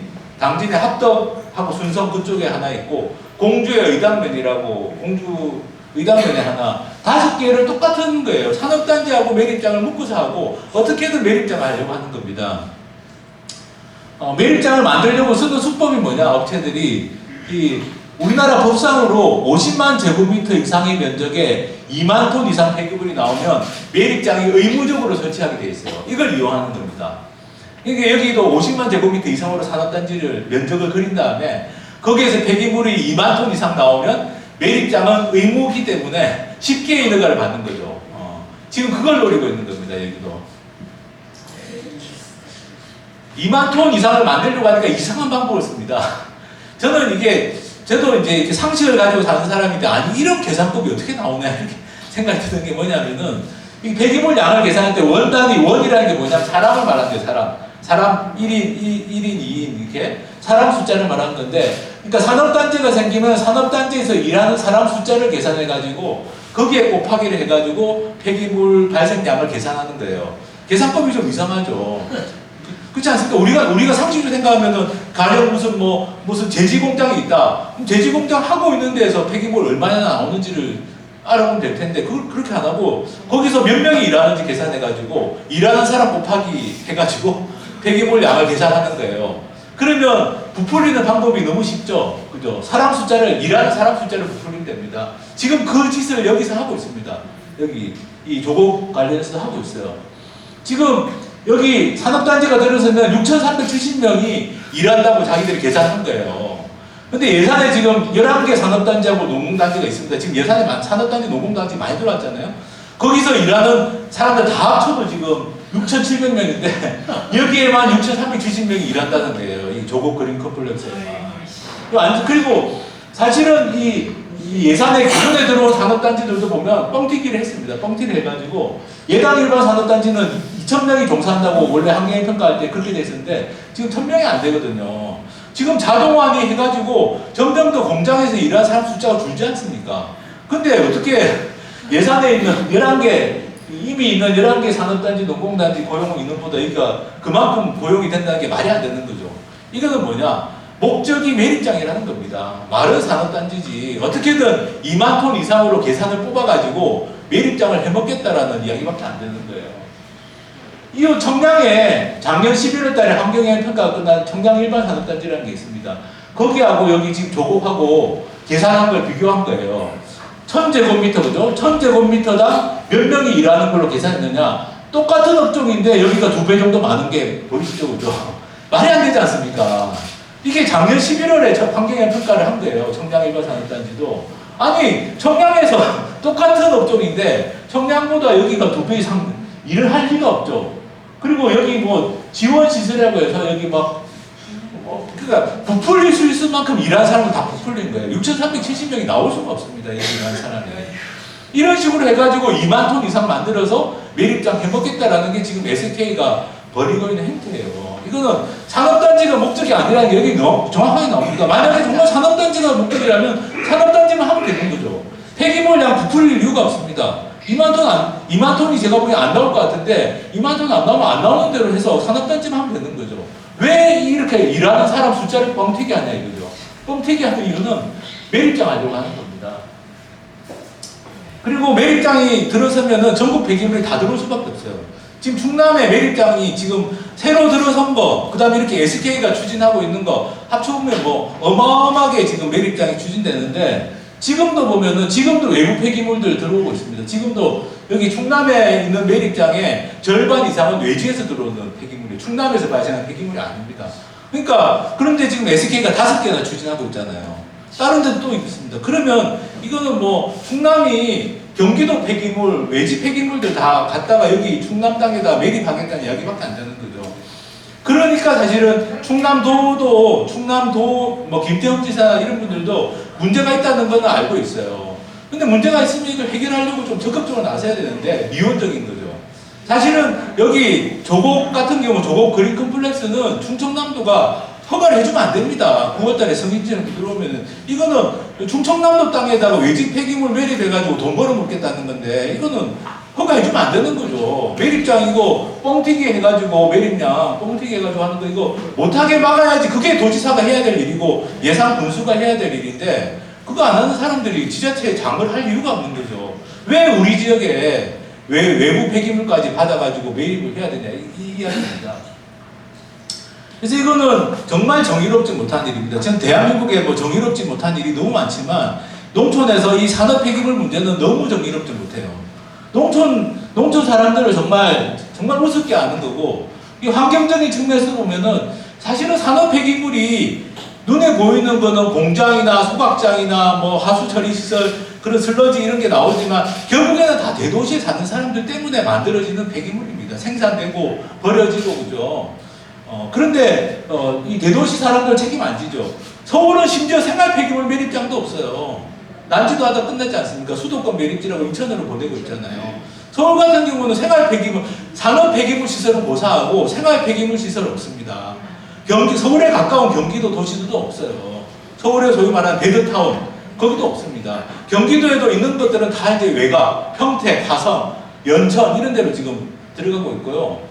Speaker 8: 합덕하고 순성 그쪽에 하나 있고, 공주의 의당면이라고 공주 의당면에 하나, 5개를 똑같은 거예요. 산업단지하고 매립장을 묶어서 하고 어떻게든 매립장을 하려고 하는 겁니다. 매립장을 만들려고 쓰는 수법이 뭐냐? 업체들이 우리나라 법상으로 50만 제곱미터 이상의 면적에 2만 톤 이상 폐기물이 나오면 매립장이 의무적으로 설치하게 돼 있어요. 이걸 이용하는 겁니다. 그러니까 여기도 50만 제곱미터 이상으로 산업단지를 면적을 그린 다음에 거기에서 폐기물이 2만 톤 이상 나오면 매립장은 의무이기 때문에 쉽게 인허가를 받는 거죠. 지금 그걸 노리고 있는 겁니다. 여기도 2만 톤 이상을 만들려고 하니까 이상한 방법을 씁니다. 저는 저도 이제 이렇게 상식을 가지고 사는 사람인데, 아니 이런 계산법이 어떻게 나오냐 이렇게 생각이 드는 게 뭐냐면은, 이 폐기물 양을 계산할 때 원이라는 게 뭐냐면 사람을 말하는 거예요. 사람 1인, 2인 이렇게 사람 숫자를 말하는 건데, 그러니까 산업단지가 생기면 산업단지에서 일하는 사람 숫자를 계산해 가지고 거기에 곱하기를 해 가지고 폐기물 발생량을 계산하는 거예요. 계산법이 좀 이상하죠. 그렇지 않습니까? 우리가 상식적으로 생각하면은, 가령 무슨 제지 공장이 있다. 그럼 제지 공장 하고 있는 데에서 폐기물 얼마나 나오는지를 알아보면 될 텐데, 그렇게 안 하고 거기서 몇 명이 일하는지 계산해 가지고 일하는 사람 곱하기 해 가지고 폐기물 양을 계산하는 거예요. 그러면 부풀리는 방법이 너무 쉽죠. 그죠? 일하는 사람 숫자를 부풀리면 됩니다. 지금 그 짓을 여기서 하고 있습니다. 여기 이 조국 관련해서 하고 있어요. 지금 여기 산업단지가 들어서면 6,370명이 일한다고 자기들이 계산한 거예요. 근데 예산에 지금 11개 산업단지하고 농공단지가 있습니다. 지금 예산에 산업단지, 농공단지 많이 들어왔잖아요. 거기서 일하는 사람들 다 합쳐도 지금 6,700명인데 여기에만 6,370명이 일한다는 거예요. 이 조국 그린 컴플렉스에만. 그리고 사실은 이 예산에 기존에 들어온 산업단지들도 보면 뻥튀기를 했습니다. 뻥튀기를 해가지고 예당 일반 산업단지는 2,000명이 종사한다고 원래 환경영 평가할 때 그렇게 돼 있었는데 지금 1,000명이 안 되거든요. 지금 자동화니 해가지고 점점 더 공장에서 일하는 사람 숫자가 줄지 않습니까? 근데 어떻게 예산에 있는 11개, 이미 있는 11개 산업단지, 농공단지 고용 인원보다 여기가 그만큼 고용이 된다는 게 말이 안 되는 거죠. 이거는 뭐냐? 목적이 매립장이라는 겁니다. 말은 산업단지지 어떻게든 2만 톤 이상으로 계산을 뽑아가지고 매립장을 해먹겠다라는 이야기밖에 안 되는 거예요. 이 청량에 작년 11월 달에 환경영향 평가가 끝난 청량 일반 산업단지라는 게 있습니다. 거기하고 여기 지금 조국하고 계산한 걸 비교한 거예요. 1,000제곱미터, 그죠? 1,000제곱미터당 몇 명이 일하는 걸로 계산했느냐? 똑같은 업종인데 여기가 2배 정도 많은 게 보이시죠, 그죠? 말이 안 되지 않습니까? 이게 작년 11월에 환경영향 평가를 한 거예요. 청량 일반 산업단지도. 아니, 청량에서 똑같은 업종인데 청량보다 여기가 2배 이상 일을 할 리가 없죠. 그리고 여기 지원 시설이라고 해서 여기 그러니까 부풀릴 수 있을 만큼 일하는 사람은 다 부풀린 거예요. 6,370명이 나올 수가 없습니다. 여기 일하는 사람이. 이런 식으로 해가지고 2만 톤 이상 만들어서 매립장 해먹겠다라는 게 지금 SK가 벌이고 있는 행태예요. 이거는 산업단지가 목적이 아니라는 게 여기 정확하게 나옵니다. 만약에 정말 산업단지가 목적이라면 산업단지만 하면 되는 거죠. 폐기물량 부풀릴 이유가 없습니다. 2만 톤이 제가 보기엔 안 나올 것 같은데 2만 톤 안 나오면 안 나오는 대로 해서 산업단지만 하면 되는 거죠. 왜 이렇게 일하는 사람 숫자를 뻥튀기 하냐 이거죠. 뻥튀기 하는 이유는 매립장 하려고 하는 겁니다. 그리고 매립장이 들어서면은 전국 폐기물이 다 들어올 수밖에 없어요. 지금 충남의 매립장이 지금 새로 들어선 거, 그 다음에 이렇게 SK가 추진하고 있는 거 합쳐보면 어마어마하게 지금 매립장이 추진되는데 지금도 보면은 지금도 외부 폐기물들 들어오고 있습니다. 지금도 여기 충남에 있는 매립장의 절반 이상은 외지에서 들어오는 폐기물이에요. 충남에서 발생한 폐기물이 아닙니다. 그러니까 그런데 지금 SK가 5개나 추진하고 있잖아요. 다른 데도 또 있습니다. 그러면 이거는 충남이 경기도 폐기물, 외지 폐기물들 다 갖다가 여기 충남 땅에다 매립하겠다는 이야기밖에 안 되는 거죠. 그러니까 사실은 충남도 김태형 지사 이런 분들도 문제가 있다는 건 알고 있어요. 근데 문제가 있으면 이걸 해결하려고 좀 적극적으로 나서야 되는데 미온적인 거죠. 사실은 여기 조국 같은 경우 조국 그린 컴플렉스는 충청남도가 허가를 해주면 안 됩니다. 9월달에 승인지를 들어오면은 이거는 충청남도 땅에다가 외지 폐기물 매립해가지고 돈 벌어먹겠다는 건데 이거는 허가해주면 안 되는 거죠. 매립장 이거 뻥튀기 해가지고 매립량 뻥튀기 해가지고 하는 거 이거 못하게 막아야지. 그게 도지사가 해야 될 일이고 예산 군수가 해야 될 일인데 그거 안 하는 사람들이 지자체에 장을 할 이유가 없는 거죠. 왜 우리 지역에 외부 폐기물까지 받아가지고 매립을 해야 되냐 이 이야기입니다. 그래서 이거는 정말 정의롭지 못한 일입니다. 전 대한민국에 정의롭지 못한 일이 너무 많지만 농촌에서 이 산업 폐기물 문제는 너무 정의롭지 못해요. 농촌 사람들을 정말 우습게 하는 거고 이 환경적인 측면에서 보면은 사실은 산업 폐기물이 눈에 보이는 거는 공장이나 소각장이나 뭐 하수 처리 시설, 그런 슬러지 이런 게 나오지만 결국에는 다 대도시에 사는 사람들 때문에 만들어지는 폐기물입니다. 생산되고 버려지고 그죠. 그런데 이 대도시 사람들 책임 안 지죠. 서울은 심지어 생활 폐기물 매립장도 없어요. 난지도 하다 끝났지 않습니까? 수도권 매립지라고 인천으로 보내고 있잖아요. 서울 같은 경우는 생활 폐기물, 산업 폐기물 시설은 고사하고 생활 폐기물 시설 없습니다. 서울에 가까운 경기도 도시도 없어요. 서울에 소위 말하는 베드타운 거기도 없습니다. 경기도에도 있는 것들은 다 이제 외곽, 평택, 화성, 연천 이런 데로 지금 들어가고 있고요.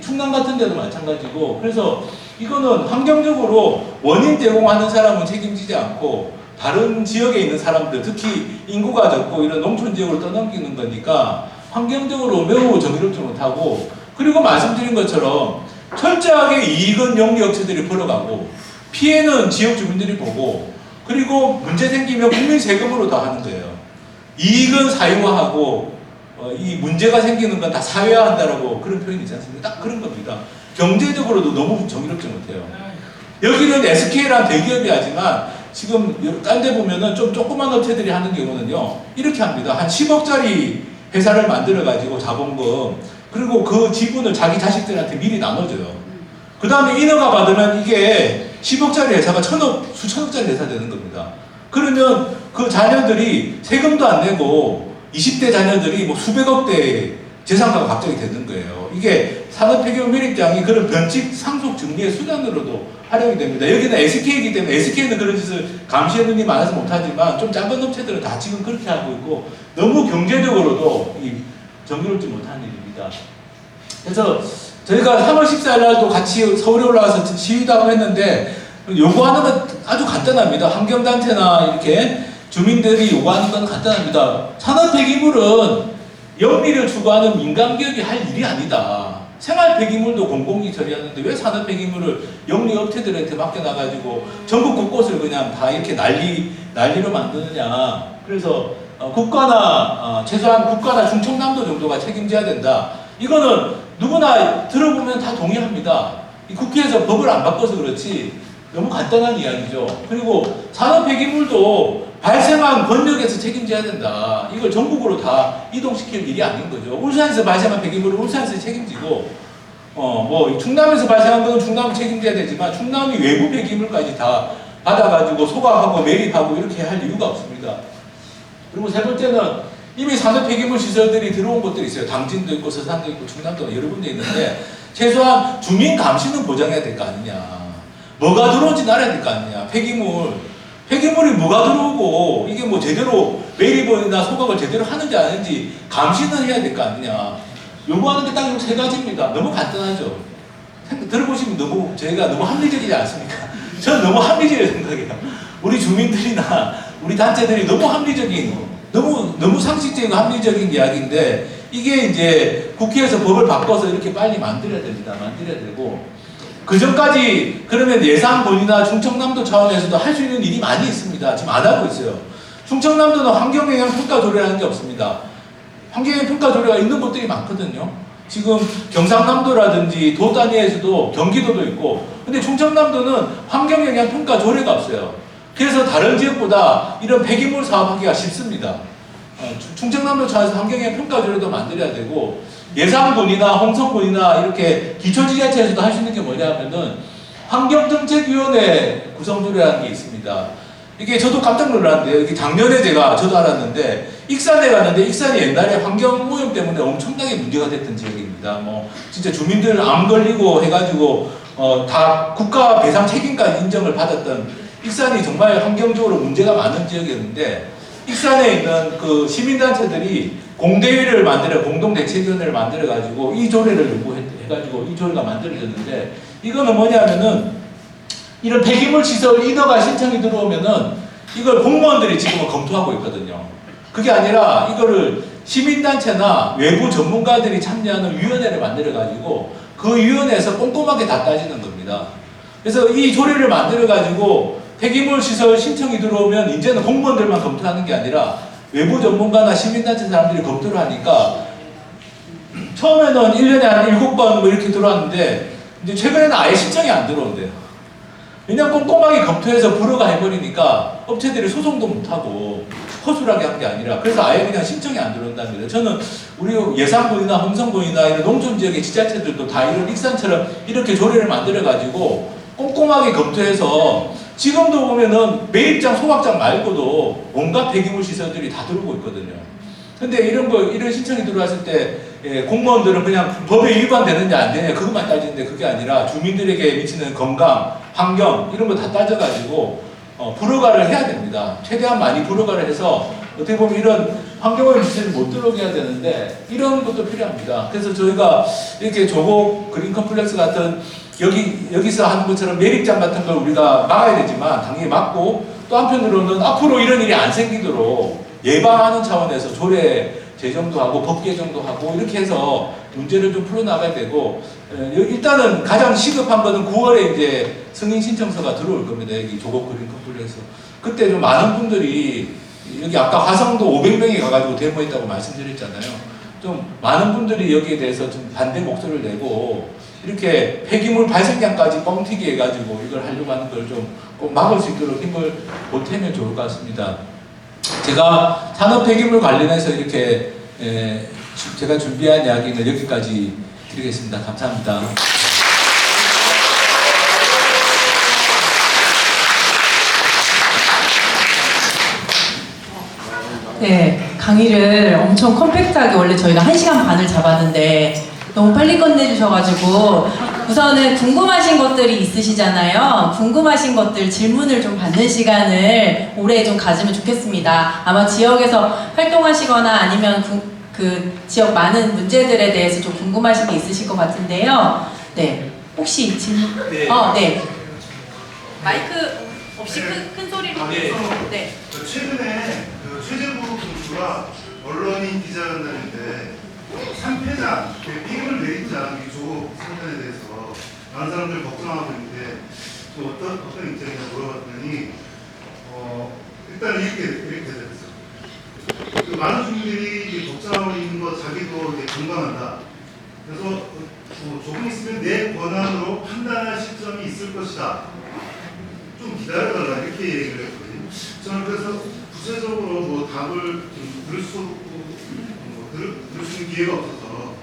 Speaker 8: 충남 같은 데도 마찬가지고, 그래서 이거는 환경적으로 원인 제공하는 사람은 책임지지 않고 다른 지역에 있는 사람들, 특히 인구가 적고 이런 농촌 지역으로 떠넘기는 거니까 환경적으로 매우 정의롭지 못하고, 그리고 말씀드린 것처럼 철저하게 이익은 영리 업체들이 벌어가고 피해는 지역 주민들이 보고, 그리고 문제 생기면 국민 세금으로 다 하는 거예요. 이익은 사유화하고 이 문제가 생기는 건 다 사회화한다라고 그런 표현이 있지 않습니까? 딱 그런 겁니다. 경제적으로도 너무 정의롭지 못해요. 여기는 SK라는 대기업이 하지만 지금 딴 데 보면은 좀 조그만 업체들이 하는 경우는요, 이렇게 합니다. 한 10억짜리 회사를 만들어가지고 자본금, 그리고 그 지분을 자기 자식들한테 미리 나눠줘요. 그 다음에 인허가 받으면 이게 10억짜리 회사가 천억, 수천억짜리 회사 되는 겁니다. 그러면 그 자녀들이 세금도 안 내고 20대 자녀들이 뭐 수백억대 재산가가 갑자기 되는 거예요. 이게 산업폐기물 매립장이 그런 변칙 상속 정리의 수단으로도 활용이 됩니다. 여기는 SK이기 때문에 SK는 그런 짓을 감시의 눈이 많아서 못하지만 좀 작은 업체들은 다 지금 그렇게 하고 있고, 너무 경제적으로도 정의롭지 못한 일입니다. 그래서 저희가 3월 14일 날도 같이 서울에 올라가서 시위도 하고 했는데, 요구하는 건 아주 간단합니다. 환경단체나 이렇게 주민들이 요구하는 건 간단합니다. 산업폐기물은 영리를 추구하는 민간기업이 할 일이 아니다. 생활폐기물도 공공이 처리하는데 왜 산업폐기물을 영리업체들한테 맡겨놔가지고 전국 곳곳을 그냥 다 이렇게 난리로 만드느냐. 그래서 국가나 최소한 국가나 충청남도 정도가 책임져야 된다. 이거는 누구나 들어보면 다 동의합니다. 이 국회에서 법을 안 바꿔서 그렇지 너무 간단한 이야기죠. 그리고 산업폐기물도 발생한 권역에서 책임져야 된다. 이걸 전국으로 다 이동시킬 일이 아닌 거죠. 울산에서 발생한 폐기물을 울산에서 책임지고, 뭐 충남에서 발생한 거는 충남이 책임져야 되지만 충남이 외부 폐기물까지 다 받아가지고 소각하고 매립하고 이렇게 할 이유가 없습니다. 그리고 세 번째는 이미 산업폐기물 시설들이 들어온 곳들이 있어요. 당진도 있고 서산도 있고 충남도 여러 군데 있는데 최소한 주민 감시는 보장해야 될 거 아니냐. 뭐가 들어온지 알아야 될 거 아니냐. 폐기물이 뭐가 들어오고 이게 뭐 제대로 매립이나 소각을 제대로 하는지 안 하는지 감시는 해야 될 거 아니냐. 요구하는 게 딱 이 세 가지입니다. 너무 간단하죠. 들어보시면 저희가 너무 합리적이지 않습니까? 저는 너무 합리적이라고 생각해요. 우리 주민들이나 우리 단체들이 너무 합리적인, 너무 상식적이고 합리적인 이야기인데, 이게 이제 국회에서 법을 바꿔서 이렇게 빨리 만들어야 됩니다. 만들어야 되고, 그 전까지 그러면 예산본이나 충청남도 차원에서도 할 수 있는 일이 많이 있습니다. 지금 안 하고 있어요. 충청남도는 환경영향평가조례라는 게 없습니다. 환경영향평가조례가 있는 곳들이 많거든요. 지금 경상남도라든지 도 단위에서도 경기도도 있고, 근데 충청남도는 환경영향평가조례가 없어요. 그래서 다른 지역보다 이런 폐기물 사업하기가 쉽습니다. 충청남도 차원에서 환경영향평가조례도 만들어야 되고, 예산본이나 홍성본이나 이렇게 기초지자체에서도 할 수 있는 게 뭐냐면은 환경정책위원회 구성조례라는 게 있습니다. 이게 저도 깜짝 놀랐는데요. 이게 작년에 저도 알았는데, 익산에 갔는데 익산이 옛날에 환경오염 때문에 엄청나게 문제가 됐던 지역입니다. 뭐 진짜 주민들 암 걸리고 해가지고 다 국가 배상 책임까지 인정을 받았던, 익산이 정말 환경적으로 문제가 많은 지역이었는데, 익산에 있는 그 시민단체들이 공대위를 공동대책위원회를 만들어가지고 이 조례를 요구해가지고 이 조례가 만들어졌는데, 이거는 뭐냐면은 이런 폐기물 시설 인허가 신청이 들어오면은 이걸 공무원들이 지금은 검토하고 있거든요. 그게 아니라 이거를 시민단체나 외부 전문가들이 참여하는 위원회를 만들어가지고 그 위원회에서 꼼꼼하게 다 따지는 겁니다. 그래서 이 조례를 만들어가지고 폐기물 시설 신청이 들어오면 이제는 공무원들만 검토하는 게 아니라 외부 전문가나 시민단체 사람들이 검토를 하니까, 처음에는 1년에 한 7번 뭐 이렇게 들어왔는데 이제 최근에는 아예 신청이 안 들어온대요. 그냥 꼼꼼하게 검토해서 불허가 해버리니까 업체들이 소송도 못하고 허술하게 한 게 아니라 그래서 아예 그냥 신청이 안 들어온다는 거예요. 저는 우리 예산군이나 홍성군이나 이런 농촌 지역의 지자체들도 다 이런 익산처럼 이렇게 조례를 만들어가지고 꼼꼼하게 검토해서 지금도 보면은 매입장, 소각장 말고도 온갖 폐기물 시설들이 다 들어오고 있거든요. 근데 이런 신청이 들어왔을 때 공무원들은 그냥 법에 위반되느냐 안 되느냐 그것만 따지는데 그게 아니라 주민들에게 미치는 건강, 환경 이런 거 다 따져가지고 불허가를 해야 됩니다. 최대한 많이 불허가를 해서 어떻게 보면 이런 환경오염 시설을 못 들어오게 해야 되는데 이런 것도 필요합니다. 그래서 저희가 이렇게 조곡 그린 컴플렉스 같은 여기서 하는 것처럼 매립장 같은 걸 우리가 막아야 되지만 당연히 막고 또 한편으로는 앞으로 이런 일이 안 생기도록 예방하는 차원에서 조례 제정도 하고 법 개정도 하고 이렇게 해서 문제를 좀 풀어나가야 되고 일단은 가장 시급한 거는 9월에 이제 승인 신청서가 들어올 겁니다. 여기 조곡 그린 컴플렉스. 그때 좀 많은 분들이 여기 아까 화성도 500명이 가가지고 데모했다고 말씀드렸잖아요. 좀 많은 분들이 여기에 대해서 좀 반대 목소리를 내고 이렇게 폐기물 발생량까지 뻥튀기 해가지고 이걸 하려고 하는 걸 좀 꼭 막을 수 있도록 힘을 보태면 좋을 것 같습니다. 제가 산업 폐기물 관련해서 이렇게 제가 준비한 이야기는 여기까지 드리겠습니다. 감사합니다.
Speaker 1: 네, 강의를 엄청 컴팩트하게 원래 저희가 1시간 반을 잡았는데 너무 빨리 끝내주셔가지고 우선은 궁금하신 것들이 있으시잖아요. 궁금하신 것들 질문을 좀 받는 시간을 올해 좀 가지면 좋겠습니다. 아마 지역에서 활동하시거나 아니면 그 지역 많은 문제들에 대해서 좀 궁금하신 게 있으실 것 같은데요. 네, 혹시 질문?
Speaker 8: 네.
Speaker 1: 네. 마이크 없이 큰 소리로.
Speaker 8: 네.
Speaker 1: 네.
Speaker 9: 최근에 그 최재부 군수가 언론인 기자회견인데 3패장, 폐기물 내립장 조국 사건에 대해서 많은 사람들이 걱정하고 있는데 또 어떤 입장이냐 물어봤더니 일단 이렇게 됐어요. 그 많은 주민들이 걱정하고 있는 거 자기도 공감한다. 그래서 조금 있으면 내 권한으로 판단할 시점이 있을 것이다. 좀 기다려달라 이렇게 얘기를 했거든요. 저는 그래서 구체적으로 뭐 답을 들을 수 있는 기회가 없어서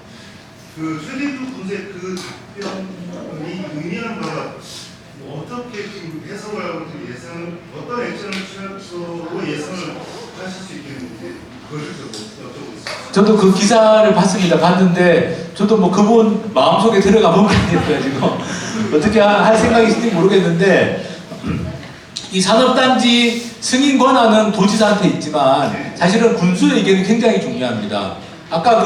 Speaker 9: 그 최대두 군수의 그 답변이 의미하는 바가 뭐 어떻게 좀 해석을 하고 좀 어떤 액션을 취하고 예상을 하실 수 있겠는지 그걸 좀 여쭤보고 있습니다.
Speaker 8: 저도 그 기사를 봤는데 저도 뭐 그분 마음속에 들어가 보면 안 돼가지고 어떻게 할 생각이신지 모르겠는데 이 산업단지 승인 권한은 도지사한테 있지만 사실은 군수의 의견이 굉장히 중요합니다. 아까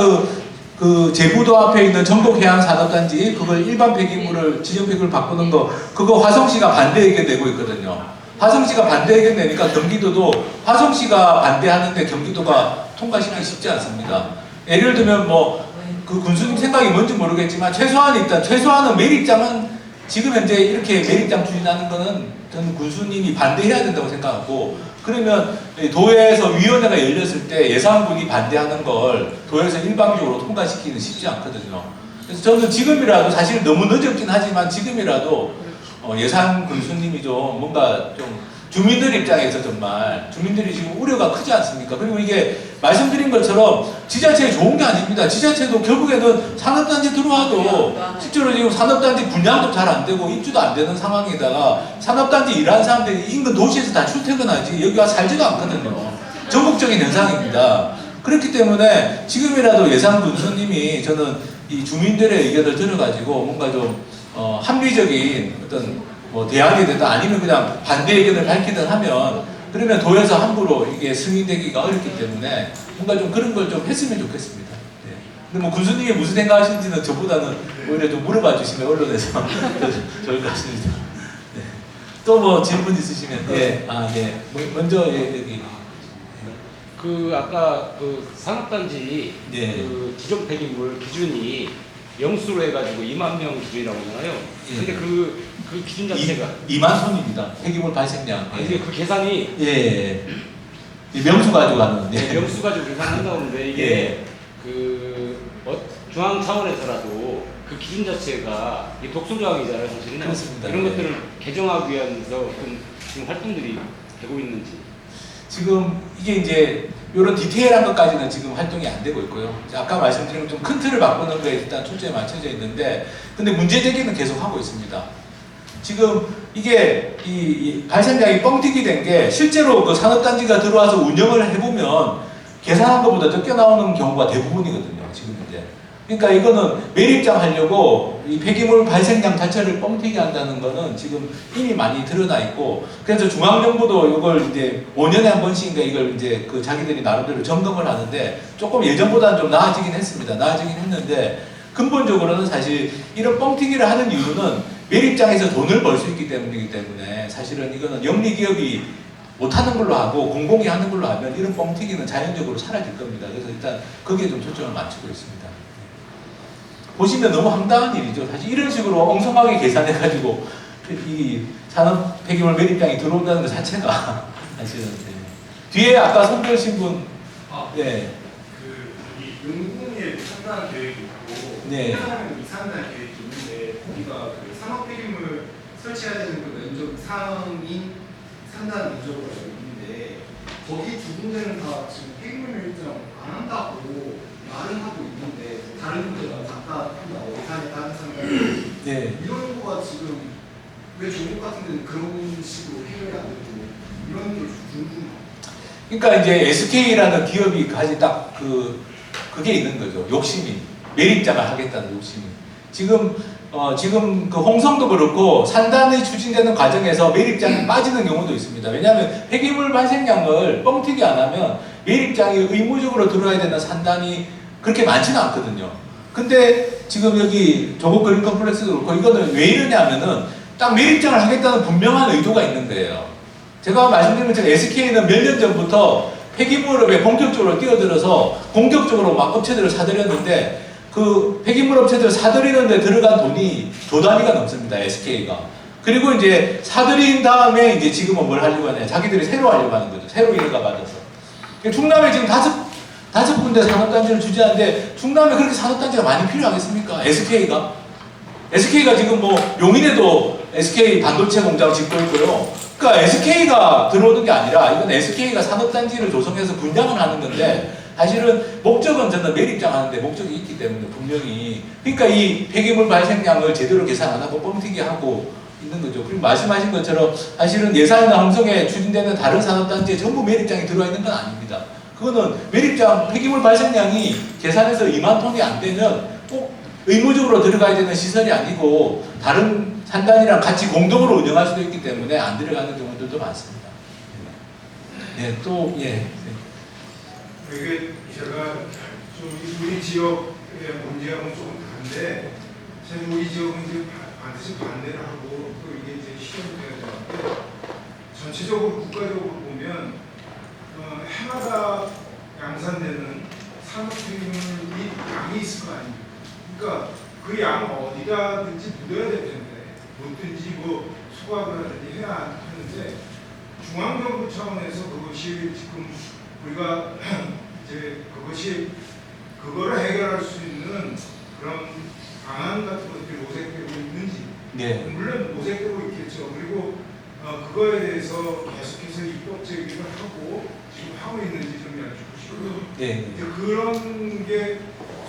Speaker 8: 그 제부도 앞에 있는 전국해양산업단지 그걸 일반 폐기물을 지정 폐기물 바꾸는 거 그거 화성시가 반대 의견 내고 있거든요. 화성시가 반대 의견 내니까 경기도도 화성시가 반대하는데 경기도가 통과시키기 쉽지 않습니다. 예를 들면 뭐 그 군수님 생각이 뭔지 모르겠지만 최소한은 매립장은 지금 현재 이렇게 매립장 추진하는 거는 저는 군수님이 반대해야 된다고 생각하고 그러면 도에서 위원회가 열렸을 때 예산군이 반대하는 걸 도에서 일방적으로 통과시키기는 쉽지 않거든요. 그래서 저는 지금이라도 사실 너무 늦었긴 하지만 지금이라도 예산 군수님이 좀 뭔가 좀 주민들 입장에서 정말 주민들이 지금 우려가 크지 않습니까? 그리고 이게 말씀드린 것처럼 지자체에 좋은 게 아닙니다. 지자체도 결국에는 산업단지 들어와도 실제로 지금 산업단지 분양도 잘 안 되고 입주도 안 되는 상황에다가 산업단지 일하는 사람들이 인근 도시에서 다 출퇴근하지 여기 와 살지도 않거든요. 전국적인 현상입니다. 그렇기 때문에 지금이라도 예산 군수님이 저는 이 주민들의 의견을 들어가지고 뭔가 좀 합리적인 어떤 뭐 대안이 되든 아니면 그냥 반대 의견을 밝히든 하면 그러면 도에서 함부로 이게 승인되기가 어렵기 때문에 뭔가 좀 그런 걸 좀 했으면 좋겠습니다. 네. 근데 뭐 군수님이 무슨 생각하시는지는 저보다는 오히려 좀 물어봐 주시면 언론에서 좋을 것 같습니다. 네. 또 뭐 질문 있으시면 예, 먼저 여기
Speaker 10: 그 아까 그 산업단지
Speaker 8: 예.
Speaker 10: 그 지정 폐기물 기준이 영수로 해가지고 2만 명 기준이라고 하잖아요.
Speaker 8: 예.
Speaker 10: 근데 그 기준 자체가
Speaker 8: 2만 톤입니다. 폐기물 발생량.
Speaker 10: 아니 그 계산이
Speaker 8: 예. 명수 가지고 하는.
Speaker 10: 명수 가지고 계산한다는데 이게 그 중앙 차원에서라도 그 기준 자체가 이 독소 조항이잖아요, 사실은.
Speaker 8: 그렇습니다.
Speaker 10: 이런
Speaker 8: 네.
Speaker 10: 것들을 개정하기 위해서 어떤 지금 활동들이 되고 있는지.
Speaker 8: 지금 이게 이제 이런 디테일한 것까지는 지금 활동이 안 되고 있고요. 아까 말씀드린 좀 큰 틀을 바꾸는 거에 일단 초점이 맞춰져 있는데, 근데 문제 제기는 계속 하고 있습니다. 지금 이게 이 발생량이 뻥튀기 된 게 실제로 그 산업단지가 들어와서 운영을 해보면 계산한 것보다 적게 나오는 경우가 대부분이거든요. 지금 이제. 그러니까 이거는 매립장 하려고 이 폐기물 발생량 자체를 뻥튀기 한다는 거는 지금 이미 많이 드러나 있고, 그래서 중앙정부도 이걸 이제 5년에 한 번씩인가 이걸 이제 그 자기들이 나름대로 점검을 하는데 조금 예전보다는 좀 나아지긴 했습니다. 나아지긴 했는데 근본적으로는 사실 이런 뻥튀기를 하는 이유는 매립장에서 돈을 벌 수 있기 때문이기 때문에 사실은 이거는 영리기업이 못하는 걸로 하고 공공이 하는 걸로 하면 이런 뻥튀기는 자연적으로 사라질 겁니다. 그래서 일단 거기에 좀 초점을 맞추고 있습니다. 보시면 너무 황당한 일이죠. 사실 이런 식으로 엉성하게 계산해가지고 이 산업 폐기물 매립장이 들어온다는 것 자체가 사실은 뒤에 아까 선별신 분 네.
Speaker 9: 이 용궁에 상당한 계획이 있고
Speaker 8: 네.
Speaker 9: 회사는 이상한 계획이 있는데 우리가 그 산업 폐기물 설치해야 되는 그 면적 사항이 상당한 면적으로 알고 있는데 거기 두 군데는 다 지금 폐기물 매립장 안 한다고 말은 하고 있는데 다른 군데가 각각 한다. 예산에 다른 상당히
Speaker 8: 네.
Speaker 9: 이런 거가 지금 왜 중국 같은 데는 그런 식으로 해결이 안 되고 이런 게 궁금해요.
Speaker 8: 그러니까 이제 SK라는 기업이 가진 딱 그게 있는 거죠. 욕심이. 매립장을 하겠다는 욕심이. 지금 그 홍성도 그렇고 산단이 추진되는 과정에서 매립장이 빠지는 경우도 있습니다. 왜냐하면 폐기물 발생량을 뻥튀기 안 하면 매립장이 의무적으로 들어와야 되는 산단이 그렇게 많지는 않거든요. 근데 지금 여기 조국 그린 컴플렉스도 그렇고 이거는 왜 이러냐면은 딱 매립장을 하겠다는 분명한 의도가 있는 거예요. 제가 말씀드린 것처럼 SK는 몇 년 전부터 폐기물업에 본격적으로 뛰어들어서 공격적으로 막 업체들을 사들였는데 그 폐기물 업체들 사들이는데 들어간 돈이 조 단위가 넘습니다. SK가. 그리고 이제 사들인 다음에 이제 지금은 뭘 하려고 하냐. 자기들이 새로 하려고 하는 거죠. 새로 일가 받아서. 충남에 지금 다섯 군데 산업단지를 주재하는데 충남에 그렇게 산업단지가 많이 필요하겠습니까? SK가 지금 뭐 용인에도 SK 반도체 공장 짓고 있고요. 그러니까 SK가 들어오는 게 아니라 이건 SK가 산업단지를 조성해서 분양을 하는 건데 사실은 목적은 저는 매립장 하는데 목적이 있기 때문에 분명히 그러니까 이 폐기물 발생량을 제대로 계산 안 하고 뻥튀기 하고 있는 거죠. 그리고 말씀하신 것처럼 사실은 예산이나 함성에 추진되는 다른 산업단지에 전부 매립장이 들어와 있는 건 아닙니다. 그거는 매립장 폐기물 발생량이 계산해서 2만 톤이 안 되면 꼭 의무적으로 들어가야 되는 시설이 아니고 다른 산단이랑 같이 공동으로 운영할 수도 있기 때문에 안 들어가는 경우들도 많습니다. 네, 또 예.
Speaker 9: 이게 제가 좀 우리 지역의 문제하고는 조금 다른데 사실 우리 지역은 이제 반드시 반대를 하고 또 이게 이제 실현돼야 되는데 전체적으로 국가적으로 보면 해마다 양산되는 산업 폐기물이 양이 있을 거 아닙니까? 그러니까 그 양을 어디다든지 묻어야 될 텐데 묻든지 뭐 수거를 하든지 해야 하는데 중앙정부 차원에서 그것이 지금 우리가 이제 그거를 해결할 수 있는 그런 방안 같은 것들이 모색되고 있는지
Speaker 8: 네.
Speaker 9: 물론 모색되고 있겠죠. 그리고 그거에 대해서 계속해서 입법 제기를 하고 지금 하고 있는지 좀 여쭙고 싶고요.
Speaker 8: 네.
Speaker 9: 이제 그런 게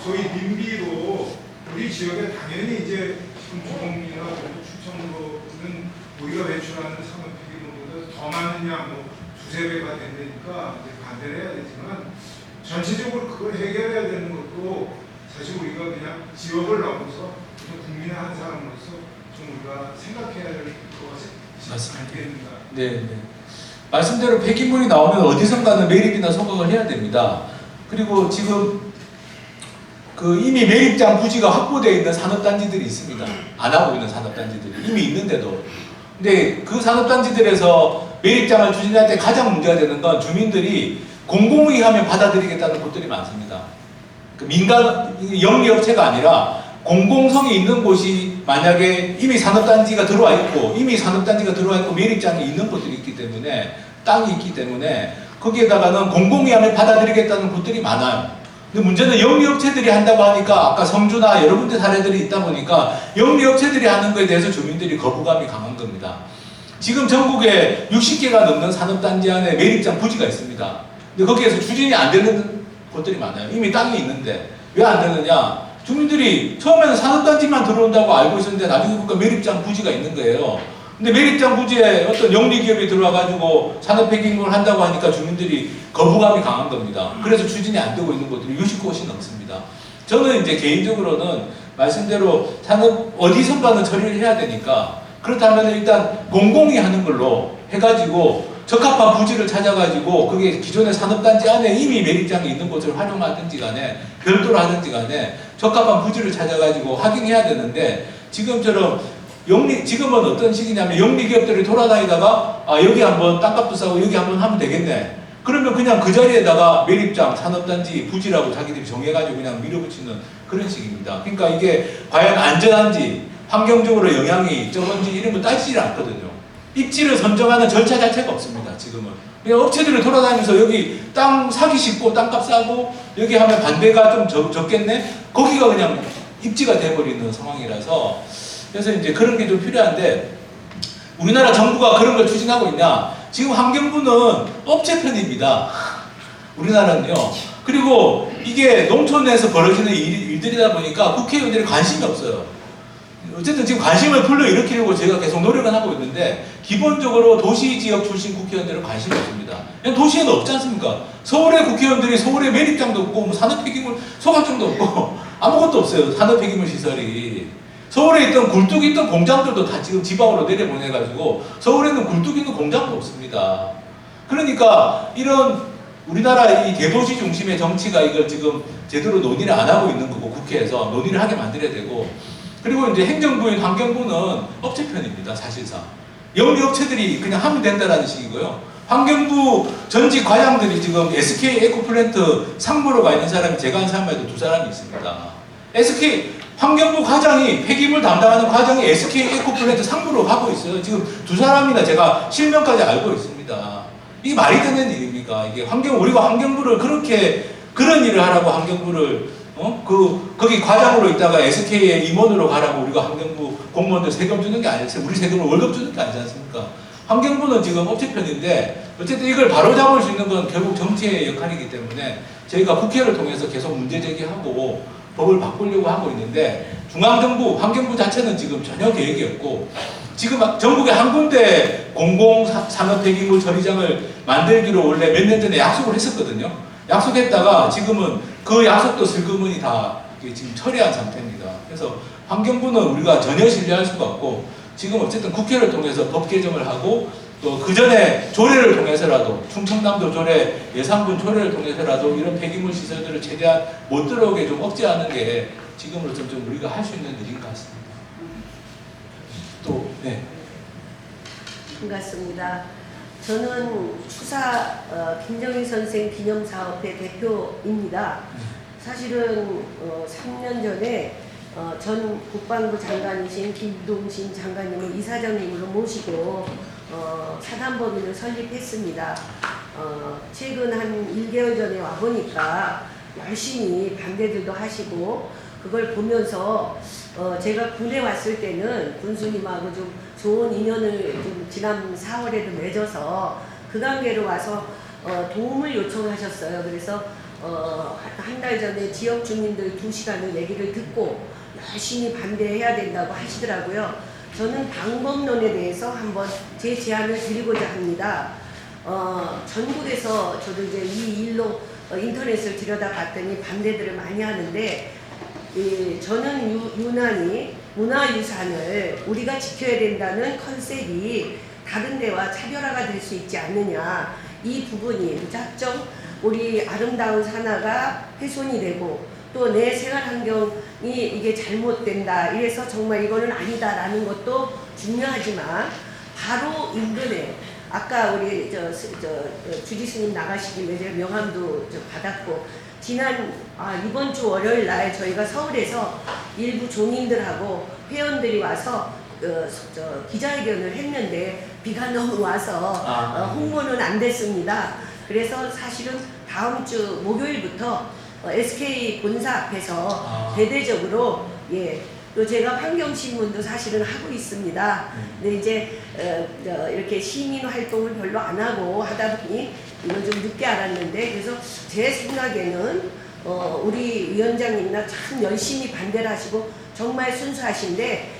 Speaker 9: 소위 님비로 우리 지역에 당연히 이제 지금 조공이나 충청도는 우리가 배출하는 산업 폐기물보다 더 많은 양, 뭐 두세 배가 된다니까 이제 반대를 해야 되지만 전체적으로 그걸 해결해야 되는 것도 사실 우리가 그냥 지역을 넘어서 국민의 한 사람으로서 좀 우리가 생각해야 될 것이 않겠는가.
Speaker 8: 네, 네. 말씀대로 폐기물이 나오면 어디선가는 매립이나 소각을 해야 됩니다. 그리고 지금 이미 매립장 부지가 확보되어 있는 산업단지들이 있습니다. 안 하고 있는 산업단지들이 이미 있는데도. 근데 그 산업단지들에서 매립장을 추진할 때 가장 문제가 되는 건 주민들이 공공의하면 받아들이겠다는 곳들이 많습니다. 민간 영리업체가 아니라 공공성이 있는 곳이 만약에 이미 산업단지가 들어와 있고 매립장이 있는 곳들이 있기 때문에 땅이 있기 때문에 거기에다가는 공공의하면 받아들이겠다는 곳들이 많아요. 근데 문제는 영리업체들이 한다고 하니까 아까 성주나 여러 군데 사례들이 있다 보니까 영리업체들이 하는 거에 대해서 주민들이 거부감이 강한 겁니다. 지금 전국에 60개가 넘는 산업단지 안에 매립장 부지가 있습니다. 근데 거기에서 추진이 안 되는 곳들이 많아요. 이미 땅이 있는데 왜 안 되느냐? 주민들이 처음에는 산업단지만 들어온다고 알고 있었는데 나중에 보니까 매립장 부지가 있는 거예요. 근데 매립장 부지에 어떤 영리기업이 들어와가지고 산업폐기물 한다고 하니까 주민들이 거부감이 강한 겁니다. 그래서 추진이 안 되고 있는 곳들이 60곳이 넘습니다. 저는 이제 개인적으로는 말씀대로 산업 어디 선반은 처리를 해야 되니까 그렇다면 일단 공공이 하는 걸로 해가지고 적합한 부지를 찾아가지고 그게 기존의 산업단지 안에 이미 매립장이 있는 곳을 활용하든지 간에 별도로 하든지 간에 적합한 부지를 찾아가지고 하긴 해야 되는데 지금처럼 지금은 어떤 식이냐면 영리기업들이 돌아다니다가 여기 한번 땅값도 싸고 여기 한번 하면 되겠네. 그러면 그냥 그 자리에다가 매립장, 산업단지, 부지라고 자기들이 정해가지고 그냥 밀어붙이는 그런 식입니다. 그러니까 이게 과연 안전한지 환경적으로 영향이 적은지 이런 거 따지지 않거든요. 입지를 선정하는 절차 자체가 없습니다. 지금은. 그냥 업체들이 돌아다니면서 여기 땅 사기 쉽고 땅값 싸고 여기 하면 반대가 좀 적겠네? 거기가 그냥 입지가 돼버리는 상황이라서 그래서 이제 그런 게 좀 필요한데 우리나라 정부가 그런 걸 추진하고 있냐? 지금 환경부는 업체 편입니다. 우리나라는요. 그리고 이게 농촌에서 벌어지는 일들이다 보니까 국회의원들이 관심이 없어요. 어쨌든 지금 관심을 불러일으키려고 제가 계속 노력을 하고 있는데 기본적으로 도시지역 출신 국회의원들은 관심이 없습니다. 그냥 도시에는 없지 않습니까? 서울의 국회의원들이 서울에 매립장도 없고 뭐 산업폐기물 소각장도 없고 아무것도 없어요. 산업폐기물 시설이. 서울에 있던 굴뚝 있던 공장들도 다 지금 지방으로 내려보내가지고 서울에는 굴뚝 있는 공장도 없습니다. 그러니까 이런 우리나라 이 대도시 중심의 정치가 이걸 지금 제대로 논의를 안 하고 있는 거고 국회에서 논의를 하게 만들어야 되고 그리고 이제 행정부인 환경부는 업체 편입니다. 사실상. 영리업체들이 그냥 하면 된다라는 식이고요. 환경부 전직 과장들이 지금 SK 에코플랜트 상무로 가 있는 사람이 제가 한 사람에도 2사람이 있습니다. SK 환경부 과장이 폐기물 담당하는 과장이 SK 에코플랜트 상무로 하고 있어요. 지금 2사람이나 제가 실명까지 알고 있습니다. 이게 말이 되는 일입니까? 이게 우리가 환경부를 그런 일을 하라고 환경부를 거기 과장으로 있다가 SK의 임원으로 가라고 우리가 환경부 공무원들 세금 주는 게 아니지. 우리 세금을 월급 주는 게 아니지 않습니까? 환경부는 지금 업체 편인데 어쨌든 이걸 바로잡을 수 있는 건 결국 정치의 역할이기 때문에 저희가 국회를 통해서 계속 문제 제기하고 법을 바꾸려고 하고 있는데 중앙정부, 환경부 자체는 지금 전혀 계획이 없고 지금 전국에 한 군데 공공산업폐기물 처리장을 만들기로 원래 몇 년 전에 약속을 했었거든요. 약속했다가 지금은 그 약속도 슬그머니 다 지금 처리한 상태입니다. 그래서 환경부는 우리가 전혀 신뢰할 수가 없고 지금 어쨌든 국회를 통해서 법 개정을 하고 또 그 전에 조례를 통해서라도 충청남도 조례, 예산분 조례를 통해서라도 이런 폐기물 시설들을 최대한 못 들어오게 좀 억제하는 게 지금으로선 좀 우리가 할 수 있는 일인 것 같습니다. 또 네.
Speaker 11: 반갑습니다. 저는 추사 김정일 선생 기념사업회 대표입니다. 사실은 3년 전에 전 국방부 장관이신 김동신 장관님을 이사장님으로 모시고 사단법인을 설립했습니다. 최근 한 1개월 전에 와보니까 열심히 반대들도 하시고 그걸 보면서 제가 군에 왔을 때는 군수님하고 좀 좋은 인연을 좀 지난 4월에도 맺어서 그 관계로 와서 도움을 요청하셨어요. 그래서 한 달 전에 지역 주민들 2시간을 얘기를 듣고 열심히 반대해야 된다고 하시더라고요. 저는 방법론에 대해서 한번 제 제안을 드리고자 합니다. 전국에서 저도 이제 이 일로 인터넷을 들여다봤더니 반대들을 많이 하는데 저는 유난히 문화유산을 우리가 지켜야 된다는 컨셉이 다른 데와 차별화가 될 수 있지 않느냐. 이 부분이 무작정 우리 아름다운 산하가 훼손이 되고 또 내 생활 환경이 이게 잘못된다. 이래서 정말 이거는 아니다라는 것도 중요하지만 바로 인근에 아까 우리 주지스님 나가시길래 제가 명함도 받았고 이번 주 월요일 날 저희가 서울에서 일부 종인들하고 회원들이 와서 기자회견을 했는데 비가 너무 와서 홍보는 안 됐습니다. 그래서 사실은 다음 주 목요일부터 SK 본사 앞에서
Speaker 8: 아.
Speaker 11: 대대적으로 또 제가 환경신문도 사실은 하고 있습니다. 근데 이제 이렇게 시민 활동을 별로 안 하고 하다 보니 이걸 좀 늦게 알았는데, 그래서 제 생각에는 우리 위원장님이나 참 열심히 반대를 하시고 정말 순수하신데,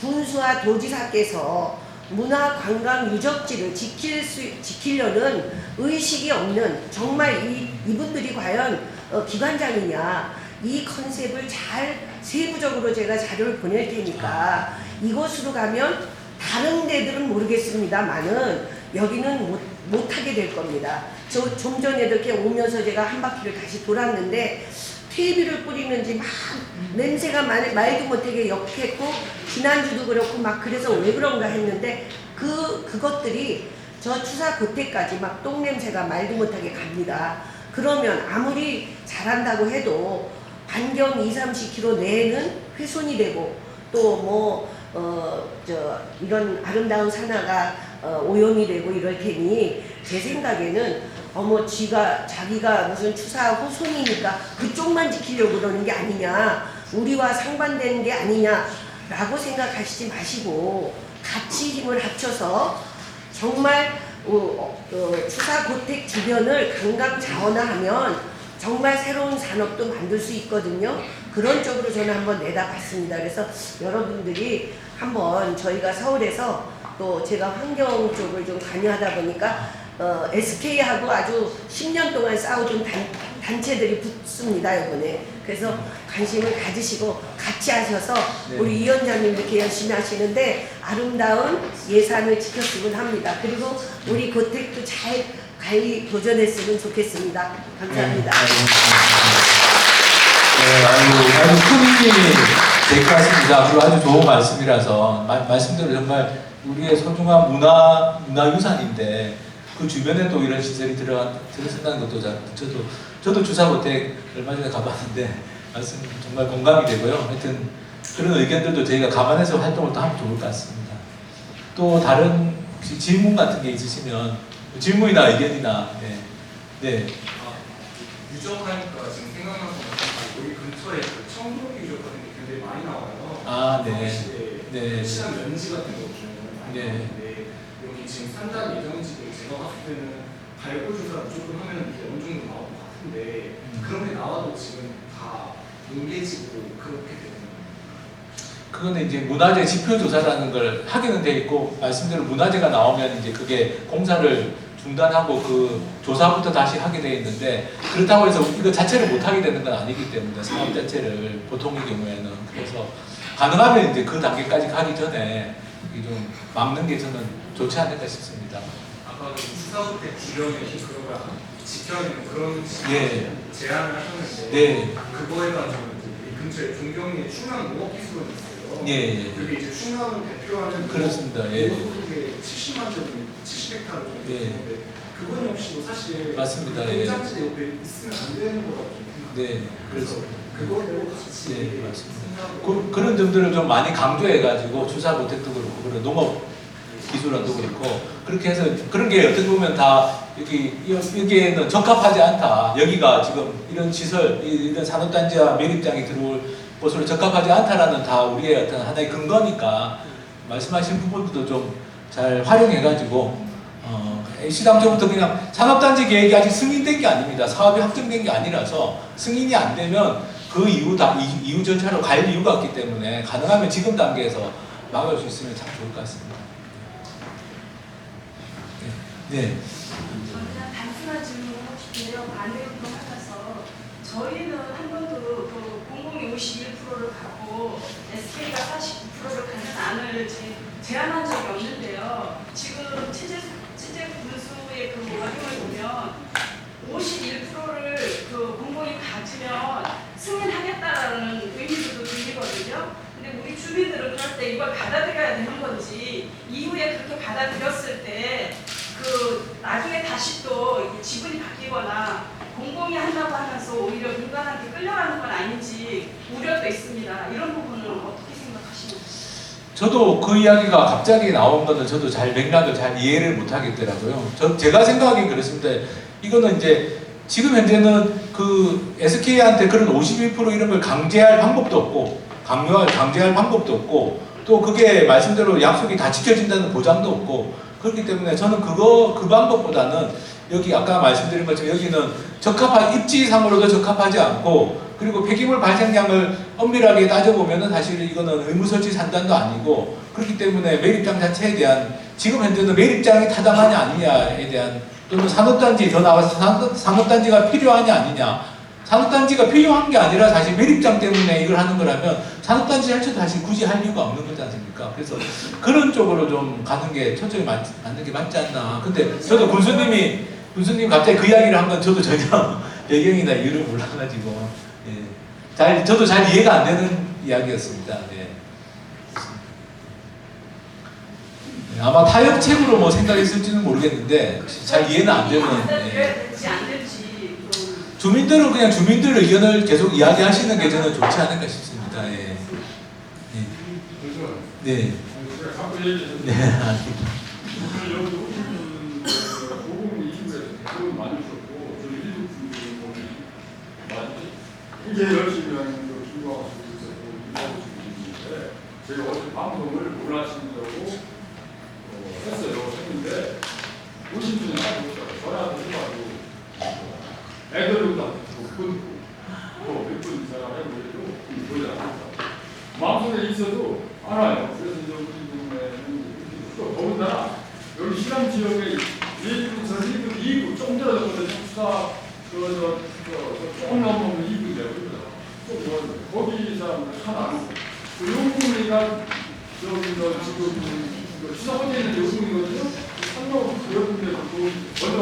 Speaker 11: 군수와 도지사께서 문화관광 유적지를 지키려는 의식이 없는, 정말 이분들이 과연 기관장이냐, 이 컨셉을 잘 세부적으로 제가 자료를 보낼 테니까 이곳으로 가면 다른 데들은 모르겠습니다만은 여기는 못하게 될 겁니다. 좀 전에도 이렇게 오면서 제가 한 바퀴를 다시 돌았는데 퇴비를 뿌리는지 막 냄새가 말도 못하게 역했고, 지난주도 그렇고 막 그래서 왜 그런가 했는데 그것들이 저 추사 겉에까지 막 똥냄새가 말도 못하게 갑니다. 그러면 아무리 잘한다고 해도 반경 20-30km 내에는 훼손이 되고, 또 이런 아름다운 산하가 오염이 되고 이럴 테니, 제 생각에는 자기가 무슨 추사 호손이니까 그쪽만 지키려고 그러는 게 아니냐, 우리와 상반되는 게 아니냐라고 생각하시지 마시고 같이 힘을 합쳐서 정말 추사 고택 주변을 관광 자원화하면 정말 새로운 산업도 만들 수 있거든요. 그런 쪽으로 저는 한번 내다봤습니다. 그래서 여러분들이 한번, 저희가 서울에서 또 제가 환경 쪽을 좀 관여하다 보니까 SK하고 아주 10년 동안 싸우던 단체들이 붙습니다, 이번에. 그래서 관심을 가지시고 같이 하셔서 우리 위원장님 이렇게 열심히 하시는데 아름다운 예산을 지켰으면 합니다. 그리고 우리 고택도 잘 가히 도전했으면 좋겠습니다. 감사합니다.
Speaker 8: 아주 큰 힘이 될 것 같습니다. 그리고 아주 좋은 말씀이라서 말씀대로 정말 우리의 소중한 문화유산인데 그 주변에도 이런 시설이 들어선다는 것도 저도 주사고택 얼마 전에 가봤는데 말씀 정말 공감이 되고요. 하여튼 그런 의견들도 저희가 감안해서 활동을 또 하면 좋을 것 같습니다. 또 다른 혹시 질문 같은 게 있으시면 질문이나 의견이나
Speaker 12: 유적하니까 지금 생각나는 것 같아요. 여기 근처에 그 청동 유적 같은 게 굉장히 많이 나와요. 시장 면지 같은 거 보면 많이 나오는데 여기 지금 산단 예정지도 제가 봤을 때는 발굴조사 조금 하면 이게 어느 정도 나올 것 같은데 그런 게 나와도 지금 다 뭉개지고 그렇게 되는 거예요.
Speaker 8: 그거는 이제 문화재 지표 조사라는 걸 하기는 돼 있고, 말씀대로 문화재가 나오면 이제 그게 공사를 중단하고 그 조사부터 다시 하게 돼 있는데, 그렇다고 해서 이거 자체를 못 하게 되는 건 아니기 때문에 사업 자체를 보통의 경우에는. 그래서 가능하면 이제 그 단계까지 가기 전에 좀 막는 게 저는 좋지 않을까 싶습니다.
Speaker 12: 아까 수사고택 주변에 그런 걸 지켜야 되는 그런 제안을 하셨는데 그거에 가지고 이 근처에 종경리에 충남농업기술원이 있어요. 그게 이제 충남을 대표하는
Speaker 8: 그렇습니다.
Speaker 12: 그게 70만 제곱 70헥타르 정도 되는데 그건 역시도 사실
Speaker 8: 맞습니다.
Speaker 12: 공장지 옆에 있으면 안 되는 거라고 생각합니다.
Speaker 8: 그래서
Speaker 12: 그거를 같이
Speaker 8: 맞습니다. 그런 점들을 좀 많이 강조해가지고 주사고택도 그렇고, 그런 농업기술원도 그렇고, 그렇게 해서 그런 게 어떻게 보면 다 여기에는 적합하지 않다. 여기가 지금 이런 시설, 이런 산업단지와 매립장이 들어올 곳으로 적합하지 않다라는 다 우리의 어떤 하나의 근거니까 말씀하신 부분들도 좀 잘 활용해가지고 시당초부터 그냥 산업단지 계획이 아직 승인된 게 아닙니다. 사업이 확정된 게 아니라서 승인이 안 되면 그 이후 절차로 갈 이유가 없기 때문에 가능하면 지금 단계에서 막을 수 있으면 참 좋을 것 같습니다.
Speaker 13: 저는 단순한 질문을 하고 싶은데요. 반대로 하면서 저희는 한 번도 그 공공이 51%를 갖고 SK가 49%를 갖는 안을 제안한 적이 없는데요. 지금 체제 군수의 그 워딩을 보면 51%를 그 공공이 가지면 승인하겠다라는 의미도 들리거든요. 근데 우리 주민들은 그럴 때 이걸 받아들여야 되는 건지, 이후에 그렇게 받아들였을 때 그 나중에 다시 또 지분이 바뀌거나 공공이 한다고 하면서 오히려 민간한테 끌려가는 건 아닌지 우려도 있습니다. 이런 부분은 어떻게 생각하십니까?
Speaker 8: 저도 그 이야기가 갑자기 나온 것은 저도 맥락을 잘 이해를 못 하겠더라고요. 제가 생각하기엔 그렇습니다. 이거는 이제 지금 현재는 그 SK한테 그런 51% 이런 걸 강제할 방법도 없고, 강제할 방법도 없고, 또 그게 말씀대로 약속이 다 지켜진다는 보장도 없고, 그렇기 때문에 저는 그 방법보다는 여기 아까 말씀드린 것처럼 여기는 입지상으로도 적합하지 않고, 그리고 폐기물 발생량을 엄밀하게 따져보면은 사실 이거는 의무설치 산단도 아니고, 그렇기 때문에 매립장 자체에 대한, 지금 현재는 매립장이 타당하냐 아니냐에 대한, 또는 산업단지 더 나가서 산업단지가 필요하냐 아니냐, 산업단지가 필요한 게 아니라 사실 매립장 때문에 이걸 하는 거라면 산업단지 자체도 사실 굳이 할 이유가 없는 거지 않습니까? 그래서 그런 쪽으로 좀 가는 게 초점이 맞는 게 맞지 않나. 근데 저도 군수님 갑자기 그 이야기를 한 건 저도 전혀 배경이나 이유를 몰라가지고, 예. 저도 잘 이해가 안 되는 이야기였습니다. 예. 아마 타협책으로 뭐 생각했을지는 모르겠는데 잘 이해는 안 되는. 예. 주민들은 그냥 주민들 의견을 계속 이야기하시는 게 저는 좋지 않을까 싶습니다. 예. 예. 네. 네.
Speaker 7: 굉장히 열심히 하는 걸 중요하고 있는데 제가 어제 방송을 몰라신다고 했는데 오신 분이 하나도 없어요. 전화도 해가지고 애들도 다 몇분 이상 해보려고 보지 않았다. 마음속에 있어도 알아요. 그래서 이제 우리 동네는 또 더군다나 여기 시장 지역에 1부, 저 1부, 2부 좀 떨어졌거든요. 수사 조금 넘으면 2부인데 거기 사람들 하나 그 용궁이가 저기 지금 수사권에 있는 용궁이거든요. 상당히 그런데 먼저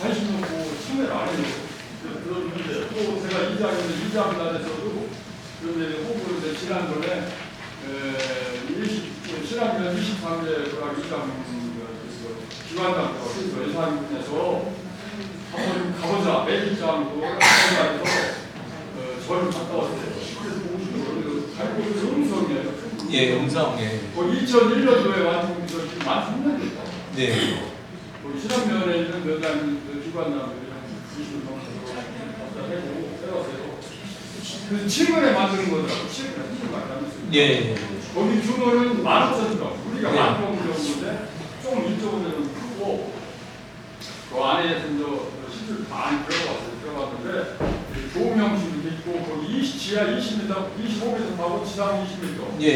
Speaker 7: 관심 놓고 참여를 안 해요. 그런데 또 제가 이장단에서도 그런데 호구를 지난번에 신학년 23대 이장 기관장에서 예산에서 한번 가보자 매일장도 해가지고 저를 갔다 왔어요. 그래서 보시면 음성이에요.
Speaker 8: 예, 음성. 예.
Speaker 7: 2001년도에 완성돼서 지금 만 3년 됐다.
Speaker 8: 네.
Speaker 7: 신학년에 있는 기관장들이 한 20년 정도 해봤어요. 그래서 최근에 만드는 거더라고. 최근에 만들었어요.
Speaker 8: 예.
Speaker 7: 거기 규모는 15,000명. 우리가
Speaker 8: 네.
Speaker 7: 10,000명 정도인데 조금 이쪽은 크고 그 안에 시술 많이 들어갔는데 조명실도 있고 거기 지하 20m, 25m 하고 지상 20m.
Speaker 8: 예.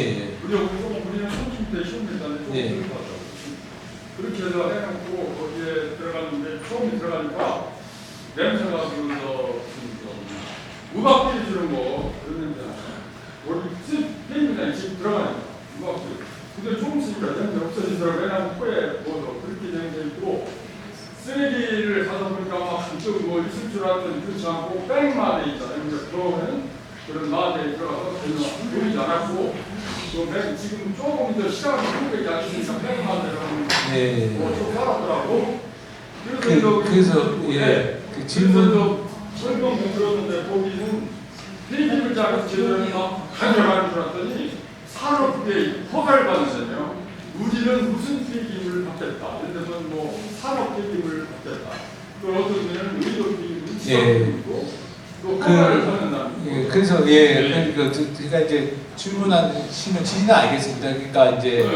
Speaker 7: 우리는 30m, 10m인데 조금
Speaker 8: 예.
Speaker 7: 들어갔다고. 그렇게 해서 해놓고 거기에 들어갔는데 처음에 들어가니까 냄새가 음악 필 주는 거 그런 냄새나. 우리 게임이나 지금 들어가니까 음악 필. 근데 조금 있으니까 냄새 없어지더라고요. 왜냐면 코에 그렇게 냄새 있고 쓰레기를 가다 보니까 막 이쪽 있을 줄 알았더니 그렇지 않고 뺑마에 있잖아요. 그러면 그런 마에 들어가서 보이지 않았고 지금 조금 더 시간이 한국에 약이니까 뺑마에
Speaker 8: 네.
Speaker 7: 좀 살았더라고.
Speaker 8: 그래서 예. 그 질문
Speaker 7: 설명 못 들었는데 거기는 폐기물 자격 제도를 막 가져가는 줄 알았더니 산업계 허가를 받으셨네요. 우리는 무슨 폐기물을 받겠다. 예를 들어서 산업 폐기물을 받겠다. 또 어떤 분은 의료 폐기물을 지정하고 또 허가를 받는다.
Speaker 8: 예, 그래서 제가 이제 질문하시는 취지는 알겠습니다. 그러니까 이제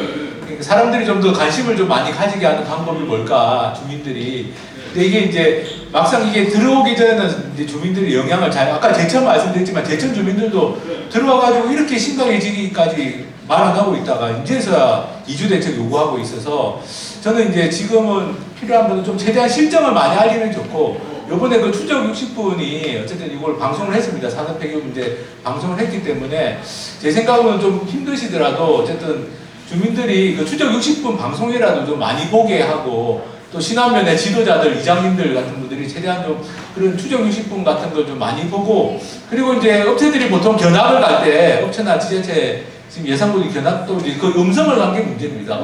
Speaker 8: 그러니까 사람들이 좀 더 관심을 좀 많이 가지게 하는 방법이 뭘까, 주민들이. 근데 이게 이제 막상 이게 들어오기 전에는 이제 주민들이 영향을 아까 제천 말씀드렸지만 제천 주민들도 들어와가지고 이렇게 심각해지기까지 말 안 하고 있다가 이제서야 이주 대책 요구하고 있어서 저는 이제 지금은 필요한 분은 좀 최대한 실정을 많이 알리면 좋고, 요번에 그 추적 60분이 어쨌든 이걸 방송을 했습니다. 산업 폐기물 문제 방송을 했기 때문에 제 생각으로는 좀 힘드시더라도 어쨌든 주민들이 그 추적 60분 방송이라도 좀 많이 보게 하고, 또 신안면의 지도자들, 이장님들 같은 분들이 최대한 좀 그런 추적 60분 같은 걸 좀 많이 보고, 그리고 이제 업체들이 보통 견학을 갈 때 업체나 지자체 지금 예산분이 견학도 그 음성을 간 게 문제입니다.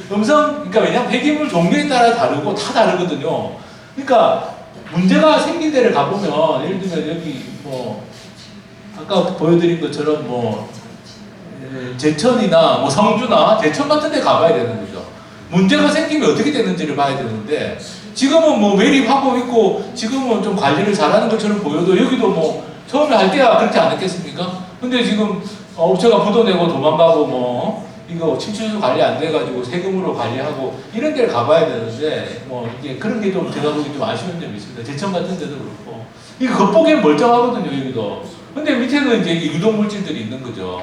Speaker 8: 그러니까 왜냐면 폐기물 종류에 따라 다르고 다 다르거든요. 그러니까 문제가 생긴 데를 가보면 예를 들면 여기 아까 보여드린 것처럼 제천이나 성주나 제천 같은 데 가봐야 되는 거죠. 문제가 생기면 어떻게 되는지를 봐야 되는데 지금은 뭐 매립하고 있고 지금은 좀 관리를 잘하는 것처럼 보여도 여기도 뭐 처음에 할 때야 그렇지 않았겠습니까? 근데 지금 업체가 부도 내고 도망가고 뭐 이거 침투수 관리 안 돼가지고 세금으로 관리하고 이런 데를 가봐야 되는데 뭐 이게 그런 게 좀 제가 보기 좀 아쉬운 점이 있습니다. 제천 같은 데도 그렇고 이거 겉보기엔 멀쩡하거든요 여기도. 근데 밑에는 이제 유독 물질들이 있는 거죠.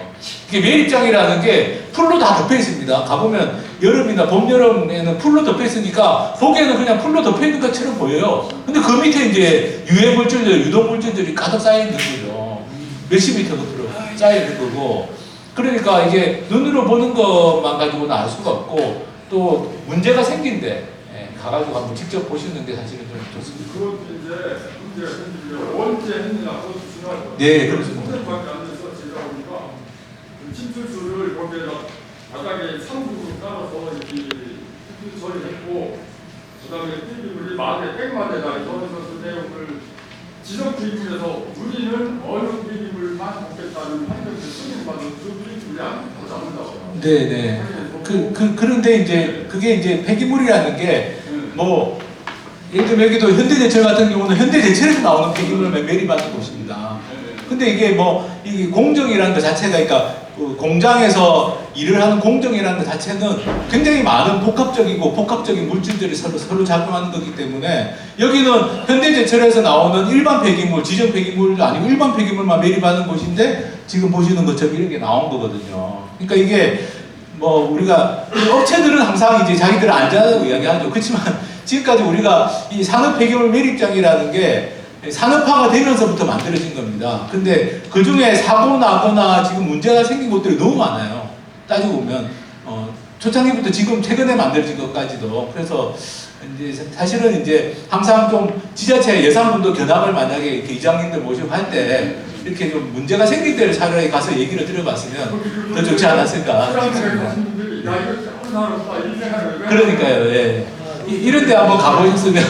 Speaker 8: 이게 매립장이라는 게 풀로 다 덮여 있습니다. 가보면 여름이나 봄, 여름에는 풀로 덮여 있으니까 보기에는 그냥 풀로 덮여 있는 것처럼 보여요. 근데 그 밑에 이제 유해 물질들, 유독 물질들이 가득 쌓여 있는 거죠. 몇십 미터도 쌓여 있는 거고. 그러니까 이게 눈으로 보는 것만 가지고는 알 수가 없고 또 문제가 생긴데 가가지고 한번 직접 보시는 게 사실은 좀 좋습니다.
Speaker 7: 그것도 이제 문제가 생기면 언제 했느냐 그것도 중요하죠.
Speaker 8: 네, 그렇습니다.
Speaker 7: 밖에 안 돼서 제가 보니까 침투수를 거기에다 바닥에 3구로 깔아서 이렇게 처리했고 그다음에 피부물이 만에 100만에다 저는 그 내용을 지정 피부에서 우리는 어느 피부물만 먹겠다는 환경을 승인받은 그 피부물이 안 가지 않는다고.
Speaker 8: 네네. 그런데 이제 그게 이제 폐기물이라는 게 뭐 예를 들면 여기도 현대제철 같은 경우는 현대제철에서 나오는 폐기물을 매립하는 곳입니다. 근데 이게 뭐 이 공정이라는 것 자체가 그러니까 그 공장에서 일을 하는 공정이라는 것 자체는 굉장히 많은 복합적인 물질들이 서로 작용하는 거기 때문에 여기는 현대제철에서 나오는 일반 폐기물, 지정 폐기물도 아니고 일반 폐기물만 매립하는 곳인데 지금 보시는 것처럼 이런 게 나온 거거든요. 그러니까 이게 뭐 우리가 업체들은 항상 이제 자기들은 안전하다고 이야기하죠. 그렇지만 지금까지 우리가 이 산업 폐기물 매립장이라는 게 산업화가 되면서부터 만들어진 겁니다. 근데 그 중에 사고 나거나 지금 문제가 생긴 곳들이 너무 많아요. 따지고 보면 초창기부터 지금 최근에 만들어진 것까지도. 그래서 이제 사실은 이제 항상 좀 지자체 예산분도 견학을 만약에 이렇게 이장님들 모시고 할 때 이렇게 좀 문제가 생길 때를 차라리 가서 얘기를 들어봤으면 더 좋지 않았을까 싶습니다. 그러니까요. 예. 이런 데 한번 가보셨으면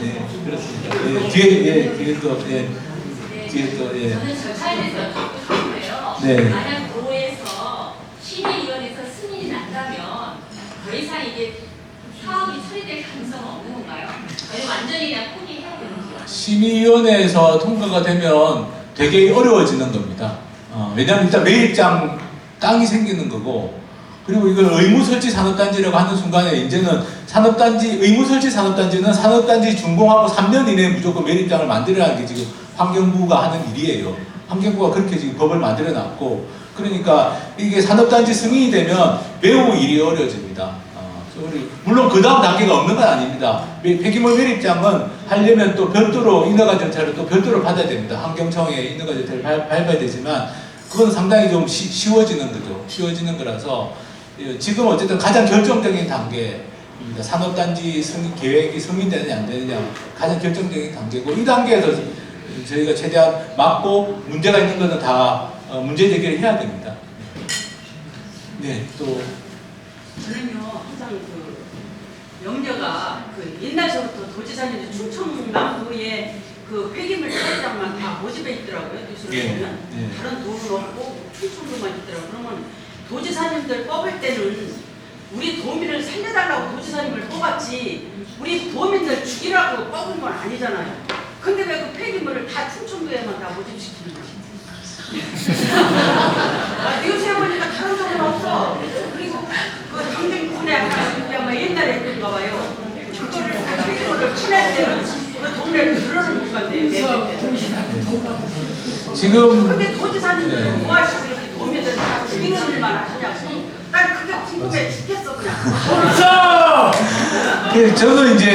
Speaker 8: 네, 그렇습니다. 예, 뒤에 또
Speaker 14: 저는 절차에 대해서 듣고 싶은데요.
Speaker 8: 네.
Speaker 14: 만약 도에서 심의위원회에서 승인이 난다면 더 이상 이게 사업이 처리될 가능성은 없는 건가요? 아니면 완전히 그냥 포기해야 되는 거예요?
Speaker 8: 심의위원회에서 통과가 되면 되게 어려워지는 겁니다. 왜냐하면 일단 매입장 땅이 생기는 거고, 그리고 이걸 의무설치 산업단지라고 하는 순간에 이제는 의무설치 산업단지는 산업단지 준공하고 3년 이내에 무조건 매립장을 만들어야 하는 게 지금 환경부가 하는 일이에요. 환경부가 그렇게 지금 법을 만들어 놨고, 그러니까 이게 산업단지 승인이 되면 매우 일이 어려워집니다. 물론 그 다음 단계가 없는 건 아닙니다. 폐기물 매립장은 하려면 또 별도로 인허가 절차를 또 별도로 받아야 됩니다. 환경청에 인허가 절차를 밟아야 되지만 그건 상당히 좀 쉬워지는 거죠. 쉬워지는 거라서 지금 어쨌든 가장 결정적인 단계입니다. 산업단지 계획이 승인되느냐 안 되느냐 가장 결정적인 단계고, 이 단계에서 저희가 최대한 막고 문제가 있는 것은 다 문제 제기를 해야 됩니다. 네, 또
Speaker 15: 저는요 항상 그 염려가 그 옛날서부터 도지사님들 충청남도에 그 폐기물 처리장만 다 모집해 있더라고요. 뉴스를 보면 다른 도는 없고 충청도만 있더라고요. 그러면 도지사님들 뽑을 때는 우리 도민을 살려달라고 도지사님을 뽑았지 우리 도민들 죽이라고 뽑은 건 아니잖아요. 근데 왜 그 폐기물을 다 충청도에만 다 모집시키는 거야? 요새 보니까 다른 데는 없어. 그리고 그 당진군에 아마 옛날에 했던가 봐요. 그거를 다 폐기물을 친할 때는 그 동네를 들어는 못 간대요.
Speaker 8: 지금
Speaker 15: 근데 도지사님들은 뭐 하시고 이렇게 도민들 다 죽이는 일만 하시냐고. 난 그게 궁금해 죽겠어 그냥.
Speaker 8: 저는 이제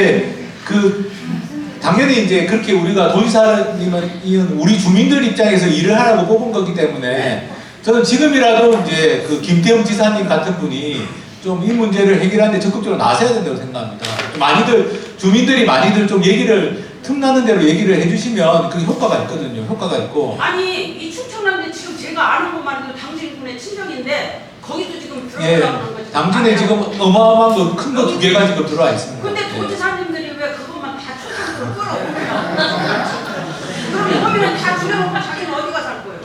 Speaker 8: 당연히 이제 그렇게 우리가 도지사님은 우리 주민들 입장에서 일을 하라고 뽑은 거기 때문에 저는 지금이라도 이제 그 김태형 지사님 같은 분이 좀 이 문제를 해결하는데 적극적으로 나서야 된다고 생각합니다. 주민들이 많이들 좀 틈나는 대로 얘기를 해주시면 그 효과가 있거든요. 효과가 있고.
Speaker 15: 아니 이 충청남도 지금 제가 아는 것만 해도 당진군의 친정인데 거기도 지금 들어오라고 그런 거지.
Speaker 8: 당진에 지금 어마어마한 거 큰 거 2개가 지금 들어와 있습니다.
Speaker 15: 근데 도지사님들이 왜 그것만 다 충청도로 끌어오냐? 그럼 거기는 다 줄여놓고 자기는 어디가 살 거예요?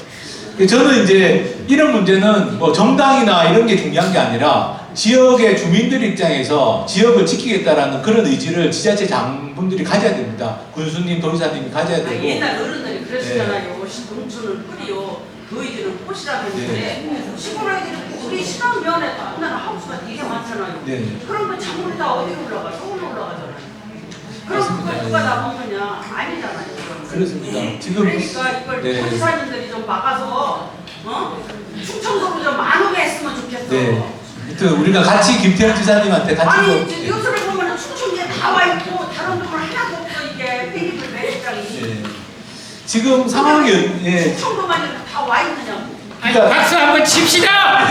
Speaker 8: 저는 이제 이런 문제는 뭐 정당이나 이런 게 중요한 게 아니라 지역의 주민들 입장에서 지역을 지키겠다라는 그런 의지를 지자체 장분들이 가져야 됩니다. 군수님, 도지사님이 가져야 되고.
Speaker 15: 옛날 어른들이 그러시잖아요. 농촌을 뿌리요. 그 의지는 꽃이라 했는데 시골 애들이 우리 신앙 면에 나는 하우스가 되게 많잖아요. 그런 거 작물이 다 어디 올라가? 서울로 올라가잖아요. 그럼 그걸 누가 다 먹느냐? 아니잖아요.
Speaker 8: 그렇습니다. 지금
Speaker 15: 그러니까 이걸 도지사님들이 좀 막아서 충청도로 좀 안 오게 했으면 좋겠어.
Speaker 8: 하여튼 우리가 같이 김태형 지사님한테 같이
Speaker 15: 아니 뉴스를 보면 충청도에 다 와 있고 다른 동물 하나도 없어 이게 페이블 매력장이.
Speaker 8: 지금 상황이
Speaker 15: 충청도만 이렇게 다 와 있느냐고.
Speaker 8: 그러니까
Speaker 2: 박수 한번 칩시다.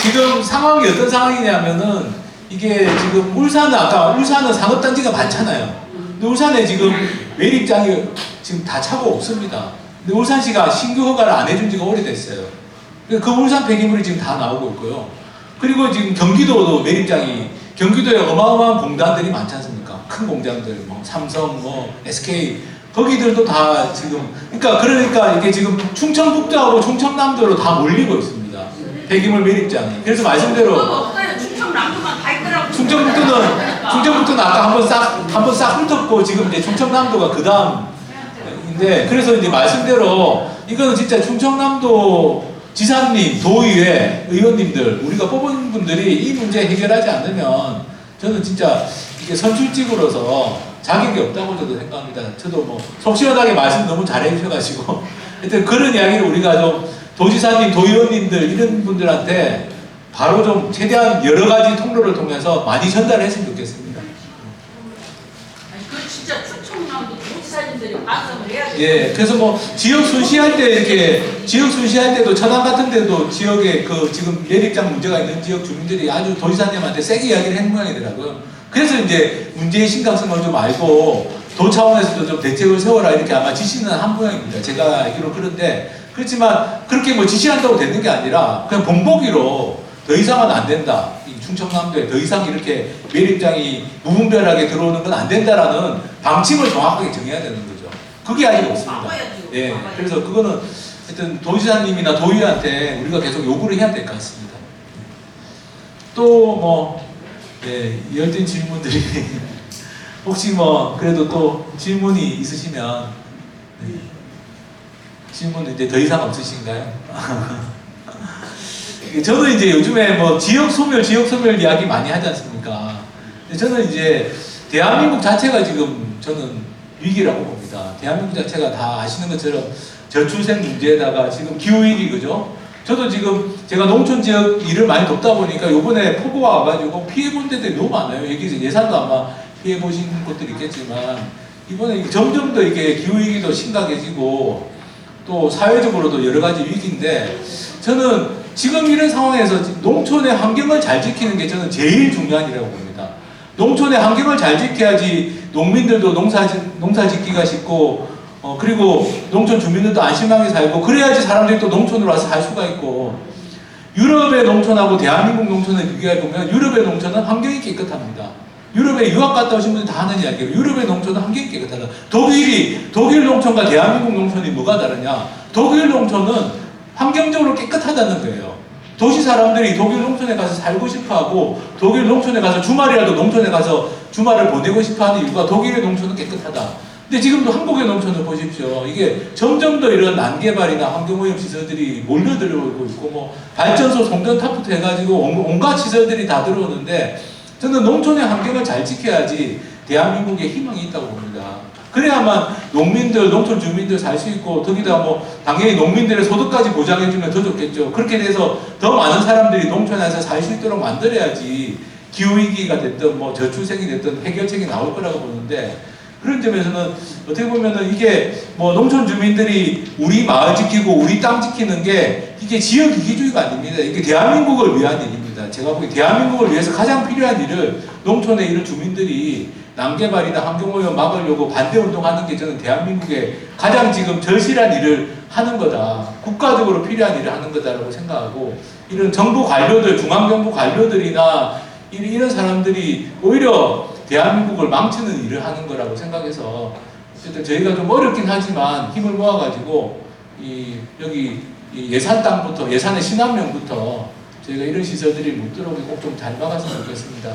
Speaker 8: 지금 상황이 어떤 상황이냐면은 이게 지금 울산은 상업단지가 많잖아요. 근데 울산에 지금 매립장이 지금 다 차고 없습니다. 근데 울산시가 신규 허가를 안 해준 지가 오래됐어요. 그 울산 폐기물이 지금 다 나오고 있고요. 그리고 지금 경기도도 매립장이 경기도에 어마어마한 공단들이 많지 않습니까? 큰 공장들, 뭐 삼성, 뭐 SK 거기들도 다 지금 그러니까 이게 지금 충청북도하고 충청남도로 다 몰리고 있습니다. 폐기물 매립장이. 그래서 말씀대로
Speaker 15: 충청남도만 다 있더라고.
Speaker 8: 충청북도는 아까 한번 싹 훑었고 지금 이제 충청남도가 그 다음인데 그래서 이제 말씀대로 이거는 진짜 충청남도 지사님, 도의회 의원님들 우리가 뽑은 분들이 이 문제 해결하지 않으면 저는 진짜 이게 선출직으로서 자격이 없다고 저도 생각합니다. 저도 뭐 속 시원하게 말씀 너무 잘해 주셔가지고 하여튼 그런 이야기를 우리가 좀 도지사님, 도의원님들 이런 분들한테 바로 좀 최대한 여러 가지 통로를 통해서 많이 전달을 했으면 좋겠습니다.
Speaker 15: 아니 그 진짜 충청남도 도지사님들이 반성을 해야 돼.
Speaker 8: 예, 그래서 뭐 지역 순시할 때도 천안 같은 데도 지역에 그 지금 매립장 문제가 있는 지역 주민들이 아주 도지사님한테 세게 이야기를 한 모양이더라고요. 그래서 이제 문제의 심각성을 좀 알고 도 차원에서도 좀 대책을 세워라 이렇게 아마 지시는 한 모양입니다. 제가 알기로 그런데 그렇지만 그렇게 뭐 지시한다고 되는 게 아니라 그냥 본보기로 더 이상은 안 된다. 이 충청남도에 더 이상 이렇게 매립장이 무분별하게 들어오는 건 안 된다라는 방침을 정확하게 정해야 되는 거죠. 그게 아직 없습니다. 예, 그래서 그거는 하여튼 도지사님이나 도의회한테 우리가 계속 요구를 해야 될 것 같습니다. 또 뭐 열띤 질문들이 혹시 뭐 그래도 또 질문이 있으시면 질문은 이제 더 이상 없으신가요? 저는 이제 요즘에 뭐 지역 소멸 이야기 많이 하지 않습니까? 근데 저는 이제 대한민국 자체가 지금 저는 위기라고 봅니다. 대한민국 자체가 다 아시는 것처럼 저출생 문제에다가 지금 기후위기 그죠? 저도 지금 제가 농촌 지역 일을 많이 돕다 보니까 요번에 폭우가 와가지고 피해본 데들이 너무 많아요. 여기서 예산도 아마 피해보신 곳들이 있겠지만 이번에 점점 더 이게 기후위기도 심각해지고 또 사회적으로도 여러 가지 위기인데 저는 지금 이런 상황에서 농촌의 환경을 잘 지키는 게 저는 제일 중요한 일이라고 봅니다. 농촌의 환경을 잘 지켜야지 농민들도 농사 짓기가 쉽고 그리고 농촌 주민들도 안심하게 살고 그래야지 사람들이 또 농촌으로 와서 살 수가 있고 유럽의 농촌하고 대한민국 농촌을 비교해보면 유럽의 농촌은 환경이 깨끗합니다. 유럽에 유학 갔다 오신 분들 다 하는 이야기예요. 유럽의 농촌은 환경이 깨끗하다. 독일 농촌과 대한민국 농촌이 뭐가 다르냐? 독일 농촌은 환경적으로 깨끗하다는 거예요. 도시 사람들이 독일 농촌에 가서 살고 싶어하고 독일 농촌에 가서 주말이라도 농촌에 가서 주말을 보내고 싶어하는 이유가 독일의 농촌은 깨끗하다. 근데 지금도 한국의 농촌을 보십시오. 이게 점점 더 이런 난개발이나 환경오염 시설들이 몰려들어오고 있고 뭐 발전소 송전탑부터 해가지고 온갖 시설들이 다 들어오는데 저는 농촌의 환경을 잘 지켜야지 대한민국에 희망이 있다고 봅니다. 그래야만 농민들, 농촌 주민들 살 수 있고 거기다 뭐 당연히 농민들의 소득까지 보장해주면 더 좋겠죠. 그렇게 돼서 더 많은 사람들이 농촌에서 살 수 있도록 만들어야지 기후위기가 됐든 뭐 저출생이 됐든 해결책이 나올 거라고 보는데 그런 점에서는 어떻게 보면은 이게 뭐 농촌 주민들이 우리 마을 지키고 우리 땅 지키는 게 이게 지역 이기주의가 아닙니다. 이게 대한민국을 위한 일입니다. 제가 보기 대한민국을 위해서 가장 필요한 일을 농촌에 이런 주민들이 난개발이나 환경오염 막으려고 반대운동하는 게 저는 대한민국의 가장 지금 절실한 일을 하는 거다. 국가적으로 필요한 일을 하는 거다라고 생각하고 이런 정부 관료들, 중앙정부 관료들이나 이런 사람들이 오히려 대한민국을 망치는 일을 하는 거라고 생각해서 어쨌든 저희가 좀 어렵긴 하지만 힘을 모아가지고 여기 예산 땅부터 예산의 신안면부터 저희가 이런 시설들이 못 들어오게 꼭 좀 잘 막았으면 좋겠습니다.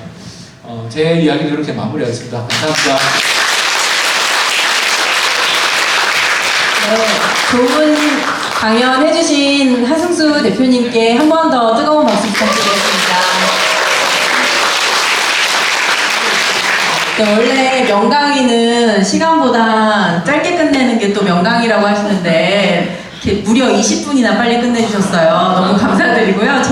Speaker 8: 제 이야기는 이렇게 마무리하겠습니다. 감사합니다.
Speaker 1: 네, 좋은 강연 해주신 하승수 대표님께 한 번 더 뜨거운 박수 부탁드리겠습니다. 네, 원래 명강의는 시간보다 짧게 끝내는 게 또 명강이라고 하시는데 이렇게 무려 20분이나 빨리 끝내주셨어요. 너무 감사드리고요.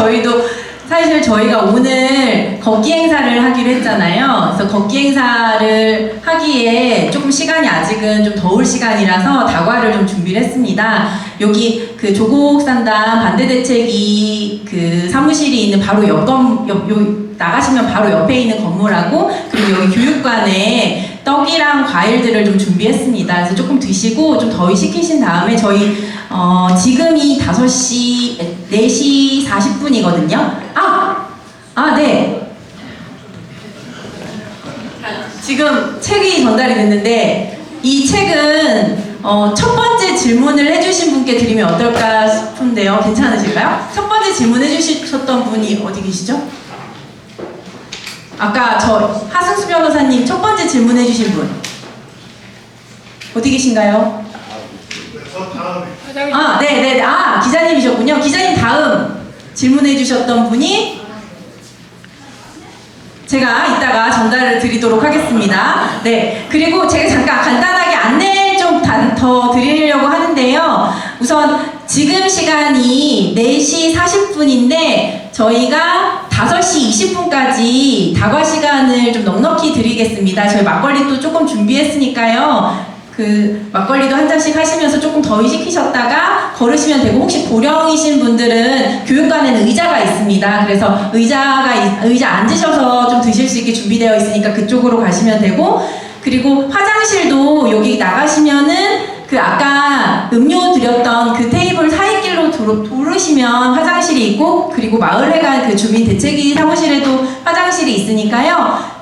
Speaker 1: 사실 저희가 오늘 걷기 행사를 하기로 했잖아요. 그래서 걷기 행사를 하기에 조금 시간이 아직은 좀 더울 시간이라서 다과를 좀 준비를 했습니다. 여기 그 조국산단 반대대책이 그 사무실이 있는 바로 나가시면 바로 옆에 있는 건물하고 그리고 여기 교육관에 떡이랑 과일들을 좀 준비했습니다. 그래서 조금 드시고 좀 더위 식히신 다음에 저희 지금이 4시 40분이거든요. 네. 지금 책이 전달이 됐는데 이 책은 첫 번째 질문을 해주신 분께 드리면 어떨까 싶은데요. 괜찮으실까요? 첫 번째 질문 해주셨던 분이 어디 계시죠? 아까 저 하승수 변호사님 첫 번째 질문 해주신 분 어디 계신가요? 네네. 기자님이셨군요. 기자님 다음 질문해 주셨던 분이 제가 이따가 전달을 드리도록 하겠습니다. 네. 그리고 제가 잠깐 간단하게 안내 좀 더 드리려고 하는데요. 우선 지금 시간이 4시 40분인데 저희가 5시 20분까지 다과 시간을 좀 넉넉히 드리겠습니다. 저희 막걸리도 조금 준비했으니까요. 그 막걸리도 한 잔씩 하시면서 조금 더위 식히셨다가 걸으시면 되고 혹시 고령이신 분들은 교육관에는 의자가 있습니다. 그래서 의자 앉으셔서 좀 드실 수 있게 준비되어 있으니까 그쪽으로 가시면 되고 그리고 화장실도 여기 나가시면은 그 아까 음료 드렸던 그 테이블 사이길로 돌으시면 화장실이 있고 그리고 마을회관 그 주민 대책위 사무실에도 화장실이 있으니까요.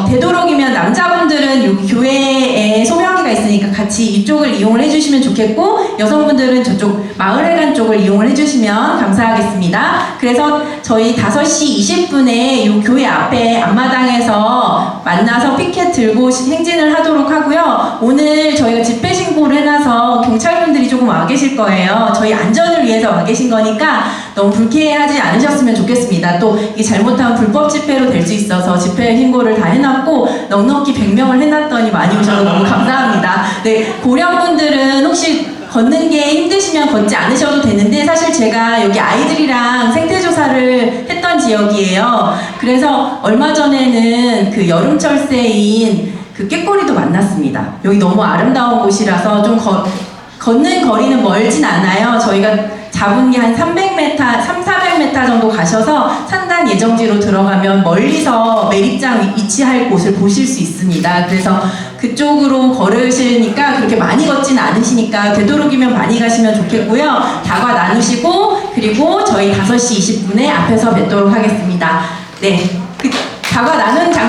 Speaker 1: 되도록이면 남자분들은 여기 교회에 소명회가 있으니까 같이 이쪽을 이용을 해주시면 좋겠고 여성분들은 저쪽 마을회관 쪽을 이용을 해주시면 감사하겠습니다. 그래서 저희 5시 20분에 이 교회 앞에 앞마당에서 만나서 피켓 들고 행진을 하도록 하고요. 오늘 저희가 집회 신고를 해놔서 경찰분들이 조금 와 계실 거예요. 저희 안전을 위해서 와 계신 거니까 너무 불쾌하지 않으셨으면 좋겠습니다. 또 이게 잘못하면 불법 집회로 될 수 있어서 집회 신고를 다 해놨고 넉넉히 100명을 해놨더니 많이 오셔서 너무 감사합니다. 네, 고령분들은 혹시 걷는 게 힘드시면 걷지 않으셔도 되는데 사실 제가 여기 아이들이랑 생태조사를 했던 지역이에요. 그래서 얼마 전에는 그 여름철새인 그 꾀꼬리도 만났습니다. 여기 너무 아름다운 곳이라서 좀 걷는 거리는 멀진 않아요. 저희가 잡은 게 한 400m 정도 가셔서 산단 예정지로 들어가면 멀리서 매립장 위치할 곳을 보실 수 있습니다. 그래서 그쪽으로 걸으시니까 그렇게 많이 걷지는 않으시니까 되도록이면 많이 가시면 좋겠고요. 다과 나누시고 그리고 저희 5시 20분에 앞에서 뵙도록 하겠습니다. 네, 다과 나눈 장